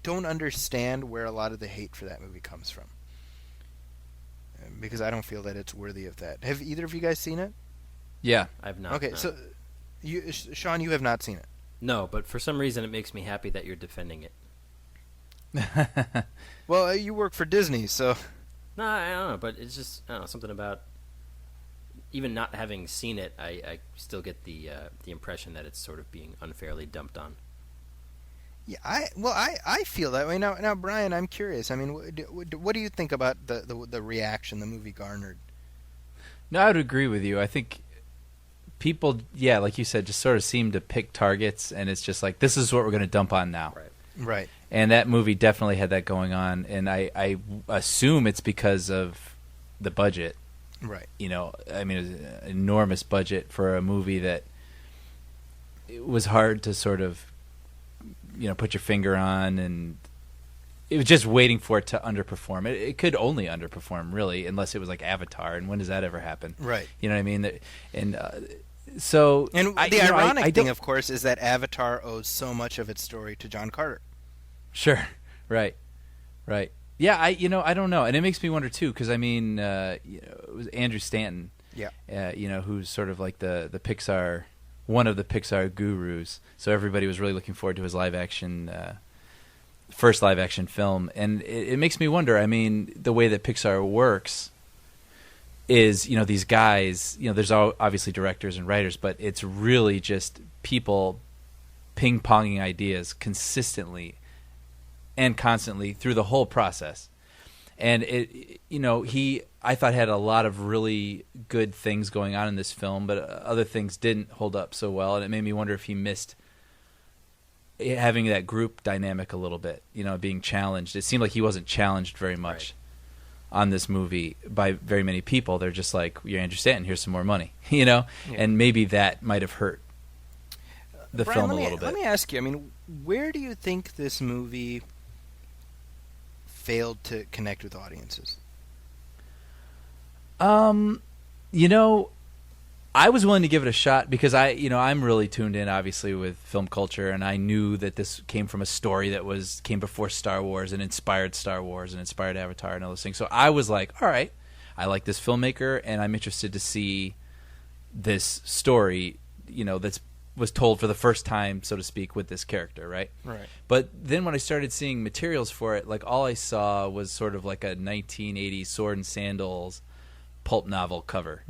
don't understand where a lot of the hate for that movie comes from, because I don't feel that it's worthy of that. Have either of you guys seen it? Yeah. I've not. Okay, no. so Sean, you have not seen it. No, but for some reason it makes me happy that you're defending it. Well, you work for Disney, so... No, I don't know, but it's just something about even not having seen it. I still get the impression that it's sort of being unfairly dumped on. Yeah, I feel that way now. Brian, I'm curious. I mean, what do you think about the reaction the movie garnered? No, I would agree with you. I think people, yeah, like you said, just sort of seem to pick targets, and it's just like, this is what we're going to dump on now. Right. And that movie definitely had that going on, and I assume it's because of the budget. Right. I mean, it was an enormous budget for a movie that it was hard to sort of, put your finger on, and it was just waiting for it to underperform. It could only underperform, really, unless it was like Avatar, and when does that ever happen? Right. You know what I mean? And so... And the ironic thing, of course, is that Avatar owes so much of its story to John Carter. Sure. Right. Yeah, I don't know. And it makes me wonder, too, because, I mean, it was Andrew Stanton, who's sort of like the Pixar... one of the Pixar gurus, so everybody was really looking forward to his first live-action film. And it makes me wonder, I mean, the way that Pixar works is, these guys, there's obviously directors and writers, but it's really just people ping-ponging ideas consistently and constantly through the whole process. And I thought had a lot of really good things going on in this film, but other things didn't hold up so well, and it made me wonder if he missed having that group dynamic a little bit, being challenged. It seemed like he wasn't challenged very much on this movie by very many people. They're just like, you're Andrew Stanton, here's some more money, and maybe that might have hurt the Brian, film a little bit. Let me ask you, I mean, where do you think this movie failed to connect with audiences? I was willing to give it a shot because I'm really tuned in, obviously, with film culture, and I knew that this came from a story that came before Star Wars and inspired Star Wars and inspired Avatar and all those things. So I was like, all right, I like this filmmaker, and I'm interested to see this story, that's was told for the first time, so to speak, with this character, right? Right. But then when I started seeing materials for it, like all I saw was sort of like a 1980s sword and sandals pulp novel cover,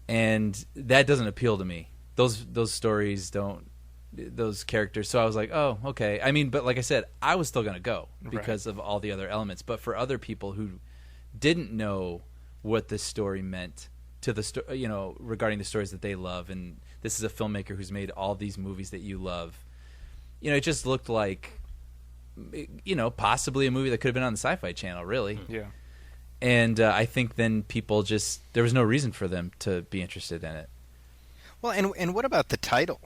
and that doesn't appeal to me. Those stories don't. Those characters. So I was like, oh, okay. I mean, but like I said, I was still going to go because of all the other elements. But for other people who didn't know what this story meant to the regarding the stories that they love, and this is a filmmaker who's made all these movies that you love, it just looked like, possibly a movie that could have been on the Sci-Fi Channel, really. Yeah. And I think then people there was no reason for them to be interested in it. Well, and what about the title?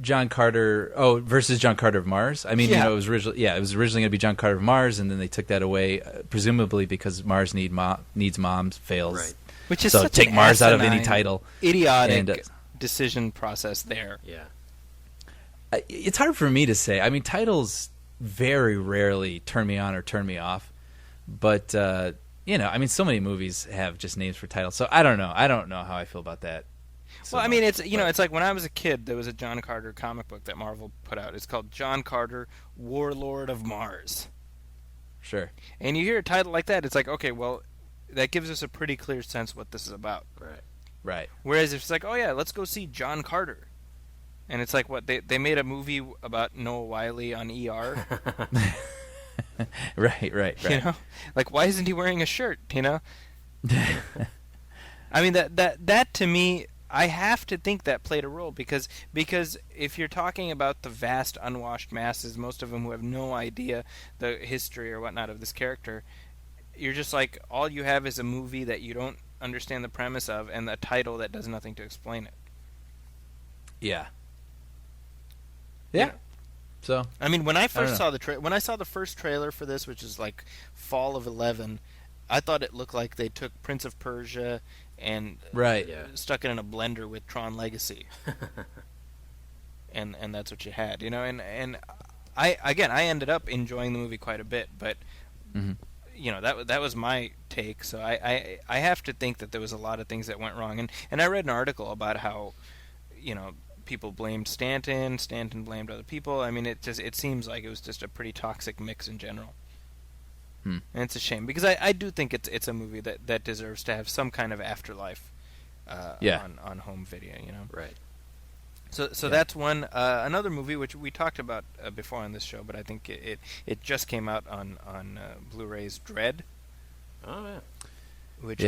John Carter, versus John Carter of Mars. I mean, it was originally going to be John Carter of Mars, and then they took that away, presumably because Mars needs moms fails. Right. Which is so such take an Mars out of asinine, any title. Idiotic decision process there. Yeah. It's hard for me to say. I mean, titles very rarely turn me on or turn me off, but I mean, so many movies have just names for titles. So I don't know. I don't know how I feel about that. Well, I mean, it's like when I was a kid, there was a John Carter comic book that Marvel put out. It's called John Carter, Warlord of Mars. Sure. And you hear a title like that, it's like, okay, well, that gives us a pretty clear sense what this is about. Right. Whereas if it's like, oh yeah, let's go see John Carter, and it's like, what, they made a movie about Noah Wyle on ER. Right. Like, why isn't he wearing a shirt? I mean, that to me, I have to think that played a role because if you're talking about the vast unwashed masses, most of them who have no idea the history or whatnot of this character, you're just like, all you have is a movie that you don't understand the premise of and a title that does nothing to explain it. Yeah. So I mean, when I first saw when I saw the first trailer for this, which is like fall of 2011, I thought it looked like they took Prince of Persia and stuck it in a blender with Tron Legacy, and that's what you had, And I ended up enjoying the movie quite a bit, but that was my take. So I have to think that there was a lot of things that went wrong, and I read an article about how people blamed Stanton blamed other people. I mean, it seems like it was just a pretty toxic mix in general. And it's a shame because I do think it's a movie that deserves to have some kind of afterlife on home video, Right. So that's one. Another movie which we talked about before on this show, but I think it just came out on Blu-ray's Dread. Oh yeah. Which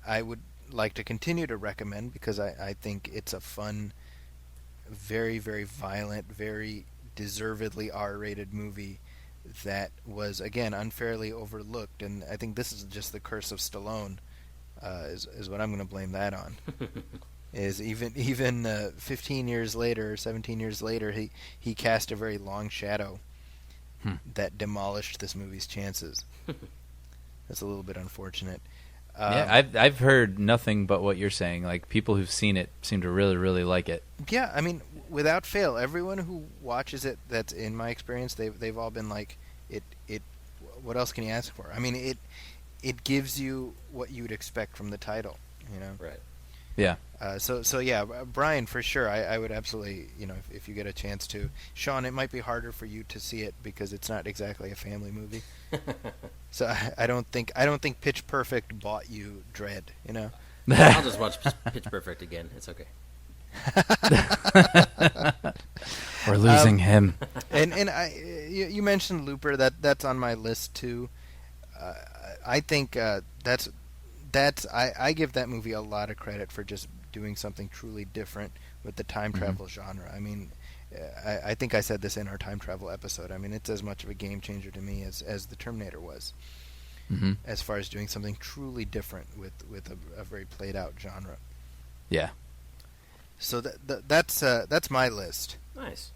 I would like to continue to recommend because I think it's a fun, very, very violent, very deservedly R-rated movie that was, again, unfairly overlooked, and I think this is just the curse of Stallone, is what I'm going to blame that on. Is even 15 years later, 17 years later, he cast a very long shadow that demolished this movie's chances. That's a little bit unfortunate. I've heard nothing but what you're saying. Like, people who've seen it seem to really, really like it. Yeah, I mean, without fail, everyone who watches it, that's in my experience, they've all been like, it. What else can you ask for? I mean, it gives you what you'd expect from the title, Right. Yeah. So yeah, Brian, for sure, I would absolutely, if you get a chance to. Sean, it might be harder for you to see it because it's not exactly a family movie. So I don't think Pitch Perfect bought you Dread, I'll just watch Pitch Perfect again. It's okay. We're losing him. And you mentioned Looper. That's on my list too. I think I give that movie a lot of credit for just doing something truly different with the time travel genre. I mean, I think I said this in our time travel episode. I mean, it's as much of a game changer to me as the Terminator was, as far as doing something truly different with a very played out genre. Yeah. So that's my list. Nice.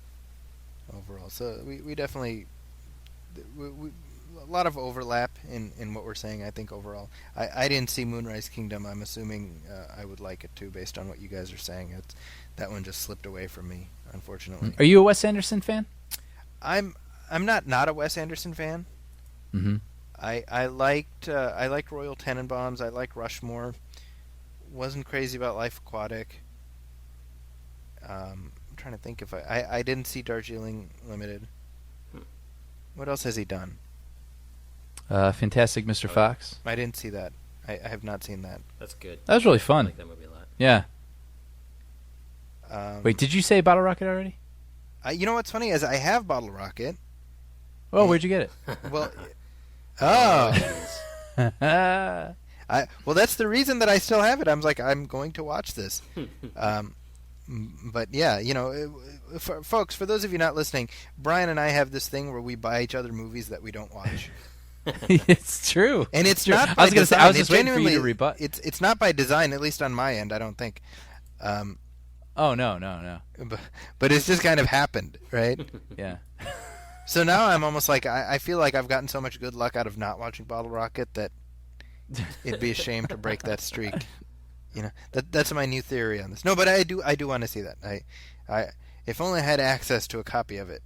Overall, so we definitely a lot of overlap in what we're saying. I think overall, I didn't see Moonrise Kingdom. I'm assuming I would like it too, based on what you guys are saying. That one just slipped away from me, unfortunately. Are you a Wes Anderson fan? I'm not a Wes Anderson fan. Mm-hmm. I liked Royal Tenenbaums. I liked Rushmore. Wasn't crazy about Life Aquatic. I'm trying to think if I didn't see Darjeeling Limited. What else has he done? Fantastic Mr. Fox. I didn't see that. I have not seen that. That's good. That was really fun. I like that movie a lot. Yeah. Wait, did you say Bottle Rocket already? You know what's funny is I have Bottle Rocket. Oh, where'd you get it? Well, well, that's the reason that I still have it. I'm like, I'm going to watch this. But yeah, you know, folks, for those of you not listening, Brian and I have this thing where we buy each other movies that we don't watch. It's true. And it's true. not by design. I was just waiting for you to rebut. It's not by design, at least on my end, I don't think. Oh, no. But it's just kind of happened, right? Yeah. So now I'm almost like, I feel like I've gotten so much good luck out of not watching Bottle Rocket that it'd be a shame to break that streak. You know, that's my new theory on this. No, but I do want to see that. I if only I had access to a copy of it.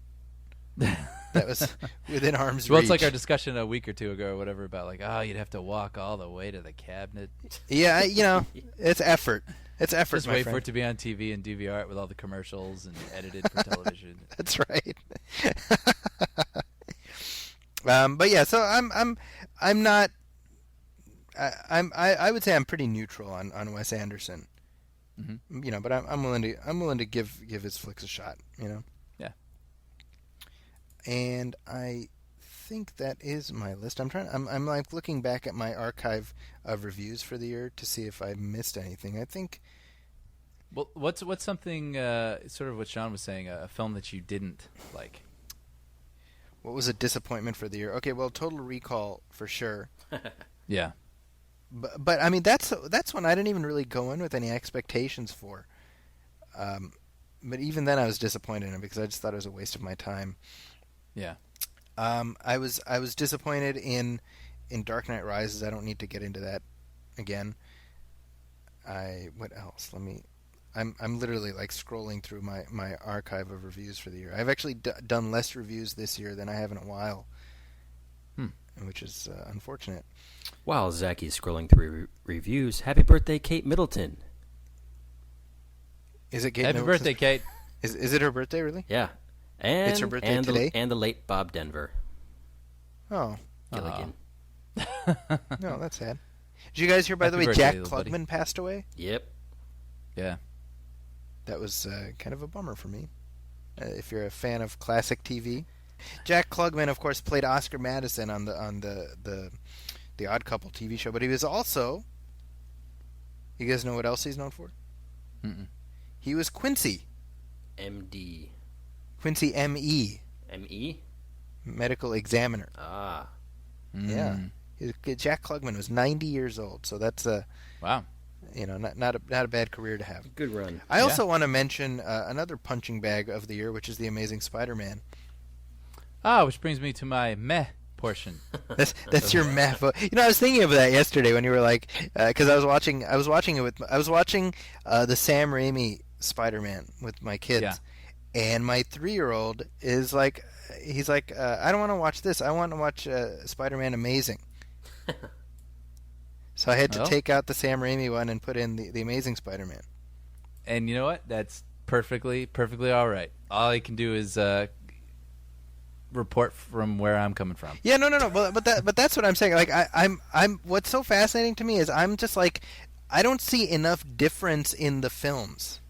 That was within arm's reach. Well, it's like our discussion a week or two ago or whatever about like, you'd have to walk all the way to the cabinet. Yeah, you know, it's effort. It's effort, Just my wait friend. for it to be on TV and DVR it with all the commercials and edited for television. That's right. But yeah, so I'm not. I would say I'm pretty neutral on Wes Anderson. Mm-hmm. You know, but I'm willing to give his flicks a shot. You know. Yeah. And I think that is my list. I'm like looking back at my archive of reviews for the year to see if I missed anything. I think. Well, what's something sort of what Sean was saying, a film that you didn't like? What was a disappointment for the year? Okay, well, Total Recall for sure. Yeah. But I mean that's one I didn't even really go in with any expectations for. But even then I was disappointed in it because I just thought it was a waste of my time. Yeah. I was disappointed in Dark Knight Rises. I don't need to get into that again. What else? I'm literally like scrolling through my archive of reviews for the year. I've actually done less reviews this year than I have in a while, which is unfortunate. While Zaki's scrolling through reviews, happy birthday, Kate Middleton. Is it Kate Happy Middleton? birthday, Kate. Is it her birthday, really? Yeah. And, it's her birthday today? And the late Bob Denver. Oh. Gilligan. No, that's sad. Did you guys hear, by the way, Jack Klugman passed away? Yep. Yeah. That was kind of a bummer for me. If you're a fan of classic TV, Jack Klugman, of course, played Oscar Madison on the Odd Couple TV show, but he was also. You guys know what else he's known for? Mm-mm. He was Quincy. M.D. Quincy M.E. M.E. Medical examiner. Ah. Yeah. Jack Klugman was 90 years old, so that's wow. You know, not a bad career to have. Good run. I also want to mention another punching bag of the year, which is The Amazing Spider-Man. Which brings me to my meh portion. That's your meh. You know, I was thinking of that yesterday when you were like, because I was watching the Sam Raimi Spider-Man with my kids, and my 3-year-old is like, he's like, I don't want to watch this. I want to watch Spider-Man Amazing. So I had to take out the Sam Raimi one and put in the Amazing Spider-Man. And you know what? That's perfectly all right. All I can do is report from where I'm coming from. Yeah, no. But that's what I'm saying. Like I'm. What's so fascinating to me is I'm just like, I don't see enough difference in the films.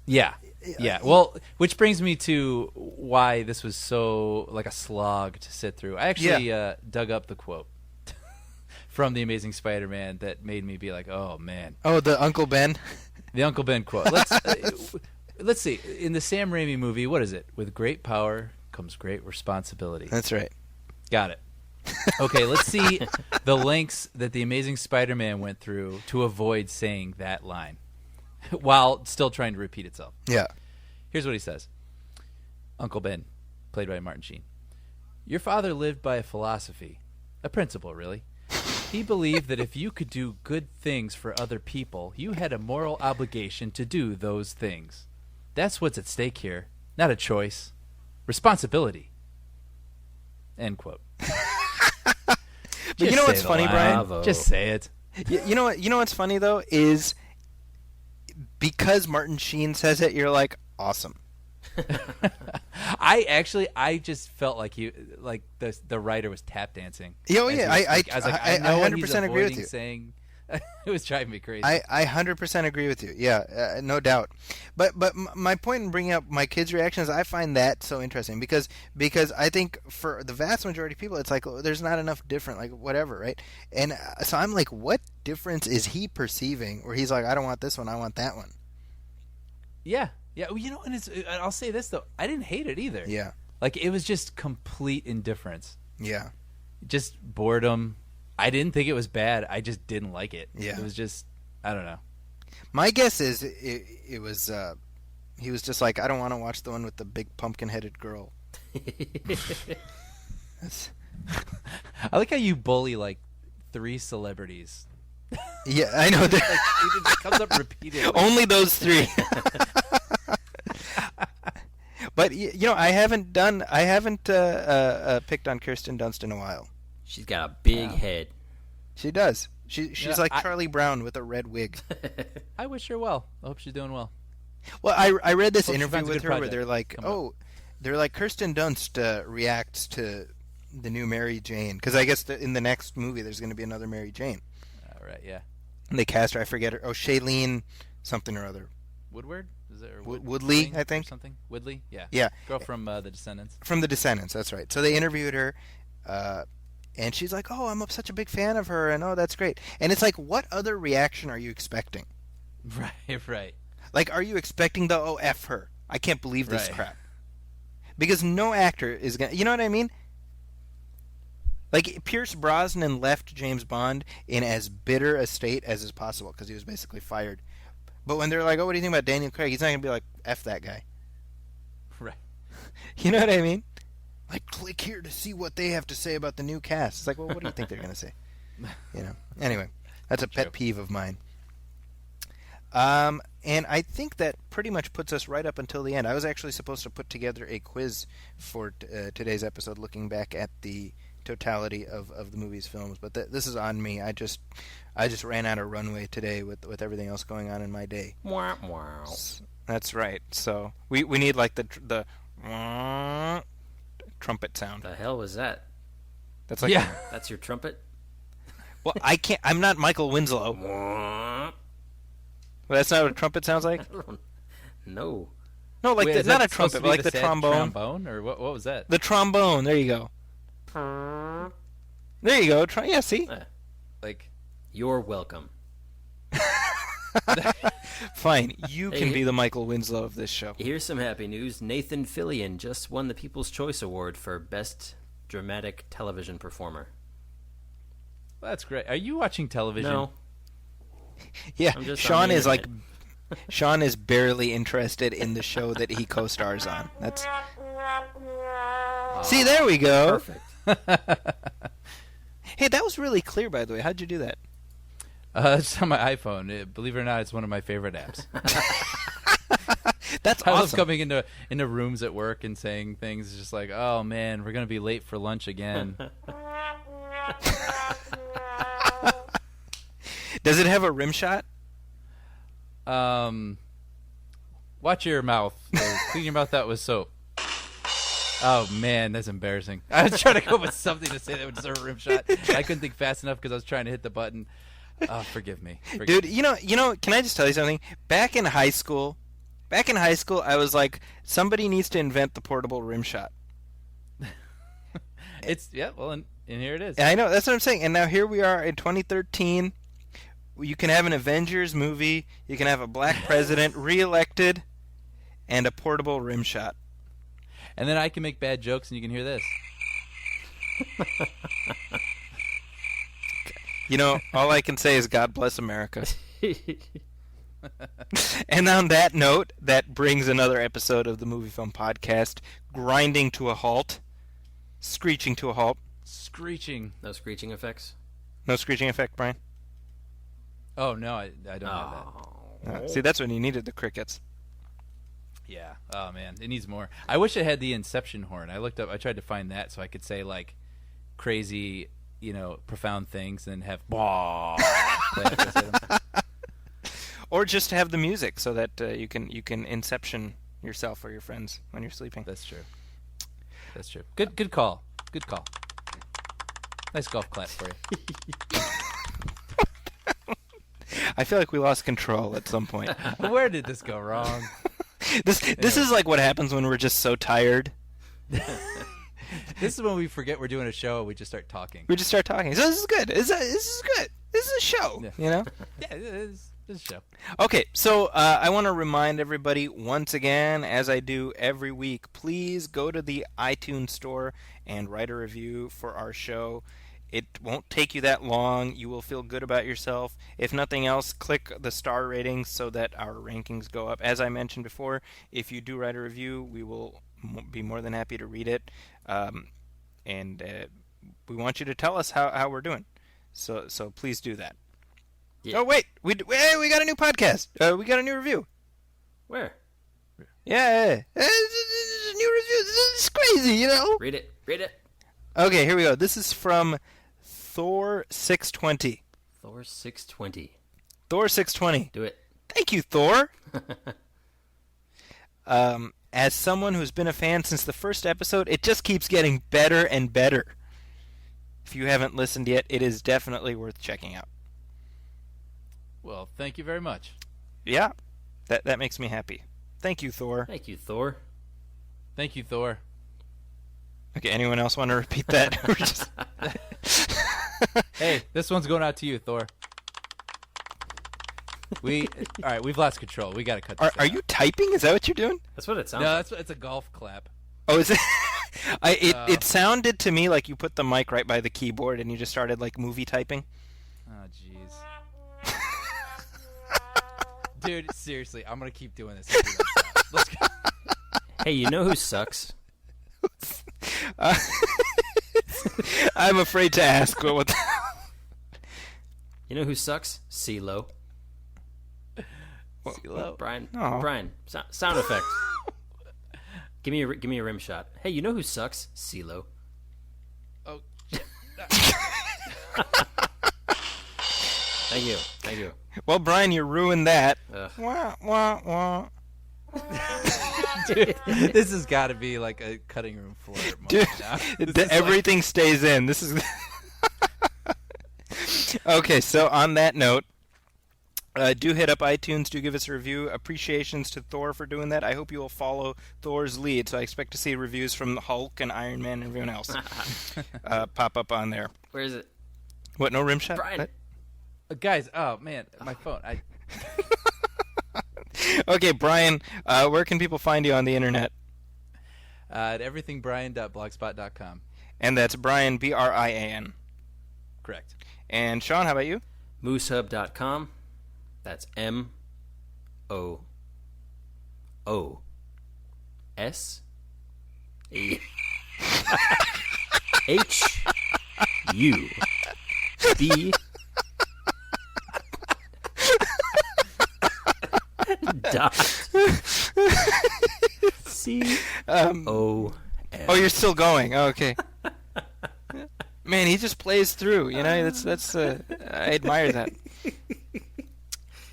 Yeah. Well, which brings me to why this was so like a slog to sit through. I actually dug up the quote from The Amazing Spider-Man that made me be like, oh, man. Oh, the Uncle Ben? The Uncle Ben quote. Let's see. In the Sam Raimi movie, what is it? With great power comes great responsibility. That's right. Got it. Okay, let's see the lengths that The Amazing Spider-Man went through to avoid saying that line while still trying to repeat itself. Yeah. Here's what he says. Uncle Ben, played by Martin Sheen. Your father lived by a philosophy, a principle, really. He believed that if you could do good things for other people, you had a moral obligation to do those things. That's what's at stake here. Not a choice. Responsibility. End quote. But you know what's funny, Brian? Just say it. You know what's funny though is because Martin Sheen says it, you're like, awesome. I just felt like the writer was tap dancing. Oh yeah, I was like, I know 100% agree with you. Saying, it was driving me crazy. I 100% agree with you. Yeah, no doubt. But my point in bringing up my kids' reactions, I find that so interesting because I think for the vast majority of people, it's like there's not enough different, like whatever, right? And so I'm like, what difference is he perceiving? Where he's like, I don't want this one, I want that one. Yeah. Yeah, well, and I'll say this though, I didn't hate it either. Yeah, like it was just complete indifference. Yeah, just boredom. I didn't think it was bad. I just didn't like it. Yeah, it was just, I don't know. My guess is it was he was just like, I don't want to watch the one with the big pumpkin-headed girl. I like how you bully like 3 celebrities. Yeah, I know. Like, it just comes up repeatedly. Only those 3. But I haven't picked on Kirsten Dunst in a while. She's got a big head. She does. She's like Charlie Brown with a red wig. I wish her well. I hope she's doing well. Well, I read this interview with her where they're like, Kirsten Dunst reacts to the new Mary Jane, because I guess in the next movie there's going to be another Mary Jane. Right, yeah. And they cast her. I forget her. Oh, Shailene something or other. Woodward? Is it Woodley? I think something. Woodley? Yeah. Yeah. Girl from The Descendants. From The Descendants. That's right. So they interviewed her, and she's like, "Oh, I'm such a big fan of her," and "Oh, that's great." And it's like, what other reaction are you expecting? Right. Like, are you expecting the "Oh, F her"? I can't believe this crap. Because no actor is gonna. You know what I mean? Like, Pierce Brosnan left James Bond in as bitter a state as is possible because he was basically fired. But when they're like, "Oh, what do you think about Daniel Craig?" He's not going to be like, "F that guy." Right. You know what I mean? Like, click here to see what they have to say about the new cast. It's like, well, what do you think they're going to say? Anyway, that's a pet peeve of mine. And I think that pretty much puts us right up until the end. I was actually supposed to put together a quiz for today's episode looking back at the totality of the movie's films, but this is on me. I just ran out of runway today with everything else going on in my day. Wow. That's right. So we need like the trumpet sound. The hell was that? That's like That's your trumpet? Well, I can't. I'm not Michael Winslow. Well, that's not what a trumpet sounds like. No. No, like Wait, not a trumpet, but like the trombone. Trombone, or what was that? The trombone. There you go. There you go. Yeah, see? Like, you're welcome. Fine. You can be the Michael Winslow of this show. Here's some happy news. Nathan Fillion just won the People's Choice Award for Best Dramatic Television Performer. Well, that's great. Are you watching television? No. Yeah, Sean is like... Sean is barely interested in the show that he co-stars on. That's... See, there we go. Perfect. Hey, that was really clear, by the way. How'd you do that? It's on my iPhone. Believe it or not, it's one of my favorite apps. That's I awesome. love coming into rooms at work and saying things. It's just like, oh man, we're gonna be late for lunch again. Does it have a rim shot? Watch your mouth. Clean your mouth out with soap. Oh man, that's embarrassing. I was trying to come up with something to say that would deserve a rim shot. I couldn't think fast enough because I was trying to hit the button. Oh, forgive me. Dude, you know, can I just tell you something? Back in high school, I was like, somebody needs to invent the portable rim shot. And here it is. And I know, that's what I'm saying. And now here we are in 2013. You can have an Avengers movie, you can have a black president reelected, and a portable rim shot. And then I can make bad jokes and you can hear this. You know, all I can say is God bless America. And on that note, that brings another episode of the MovieFilm podcast grinding to a halt. Screeching to a halt. Screeching. No screeching effects? No screeching effect, Brian? Oh, no, I don't have that. See, that's when you needed the crickets. Yeah. Oh, man. It needs more. I wish it had the Inception horn. I tried to find that so I could say, like, crazy, profound things and have... Or just to have the music so that you can inception yourself or your friends when you're sleeping. That's true. That's true. Good call. Good call. Nice golf clap for you. I feel like we lost control at some point. Where did this go wrong? This is like what happens when we're just so tired. This is when we forget we're doing a show and we just start talking. We just start talking. So this is good. This is good. This is a show. Yeah. You know? Yeah, it is. It's a show. Okay, so I want to remind everybody once again, as I do every week, please go to the iTunes store and write a review for our show. It won't take you that long. You will feel good about yourself. If nothing else, click the star ratings so that our rankings go up. As I mentioned before, if you do write a review, we will be more than happy to read it. And we want you to tell us how we're doing. So please do that. Yeah. Oh, wait. We got a new podcast. We got a new review. Where? Yeah. It's a new review. This is crazy, you know? Read it. Okay, here we go. This is from Thor 620. Thor 620. Thor 620. Do it. Thank you, Thor. As someone who's been a fan since the first episode, it just keeps getting better and better. If you haven't listened yet, it is definitely worth checking out. Well, thank you very much. Yeah, that makes me happy. Thank you, Thor. Thank you, Thor. Thank you, Thor. Okay, anyone else want to repeat that? Hey, this one's going out to you, Thor. All right, we've lost control. We got to cut this Are you typing? Is that what you're doing? That's what it sounds No, like. it's a golf clap. Oh, is it? It sounded to me like you put the mic right by the keyboard and you just started like movie typing. Oh, jeez. Dude, seriously, I'm going to keep doing this. Let's go. Hey, you know who sucks? I'm afraid to ask. What You know who sucks? CeeLo. CeeLo? Brian. Oh. Brian. Sound effect. Give me a rim shot. Hey, you know who sucks? CeeLo. Oh. Thank you. Well, Brian, you ruined that. Wah, wah, wah. Dude, this has got to be like a cutting room floor moment. Dude, everything stays in. This is okay. So on that note, do hit up iTunes. Do give us a review. Appreciations to Thor for doing that. I hope you will follow Thor's lead. So I expect to see reviews from Hulk and Iron Man and everyone else pop up on there. Where is it? What? No rim shot? Brian. Guys, oh man, my phone. Okay, Brian, where can people find you on the internet? At everythingbrian.blogspot.com. And that's Brian, Brian. Correct. And Sean, how about you? Moosehub.com. That's MOOSHUB. Dot COM. Oh, you're still going. Oh, okay. Man, he just plays through. You know, that's. I admire that.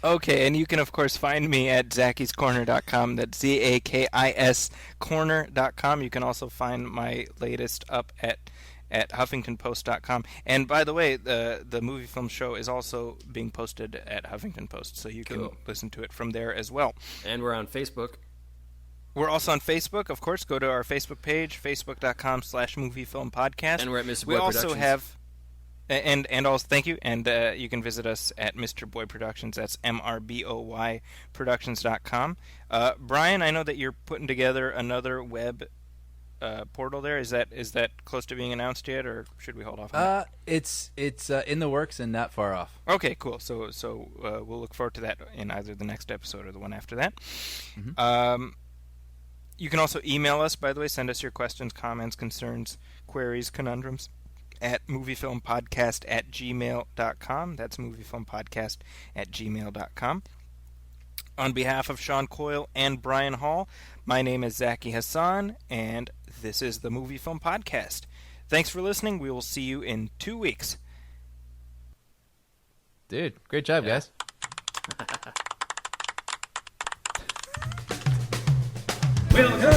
Okay, and you can of course find me at zakiscorner.com. That's ZAKIS corner.com. You can also find my latest up at HuffingtonPost.com. And by the way, the MovieFilm show is also being posted at Huffington Post, so you can listen to it from there as well. And we're on Facebook. We're also on Facebook, of course. Go to our Facebook page, facebook.com/MovieFilmPodcast. And we're at Mr. Boy We also Productions. have, and also thank you. And you can visit us at Mr. Boy Productions. That's MRBOY Productions.com. Brian, I know that you're putting together another web portal there. Is that close to being announced yet, or should we hold off on that? It's in the works and not far off. Okay, cool. So we'll look forward to that in either the next episode or the one after that. Mm-hmm. You can also email us, by the way. Send us your questions, comments, concerns, queries, conundrums at moviefilmpodcast@gmail.com. That's moviefilmpodcast@gmail.com. On behalf of Sean Coyle and Brian Hall, my name is Zaki Hassan, and this is the Movie Film Podcast. Thanks for listening. We will see you in 2 weeks. Dude, great job, guys. MovieFilm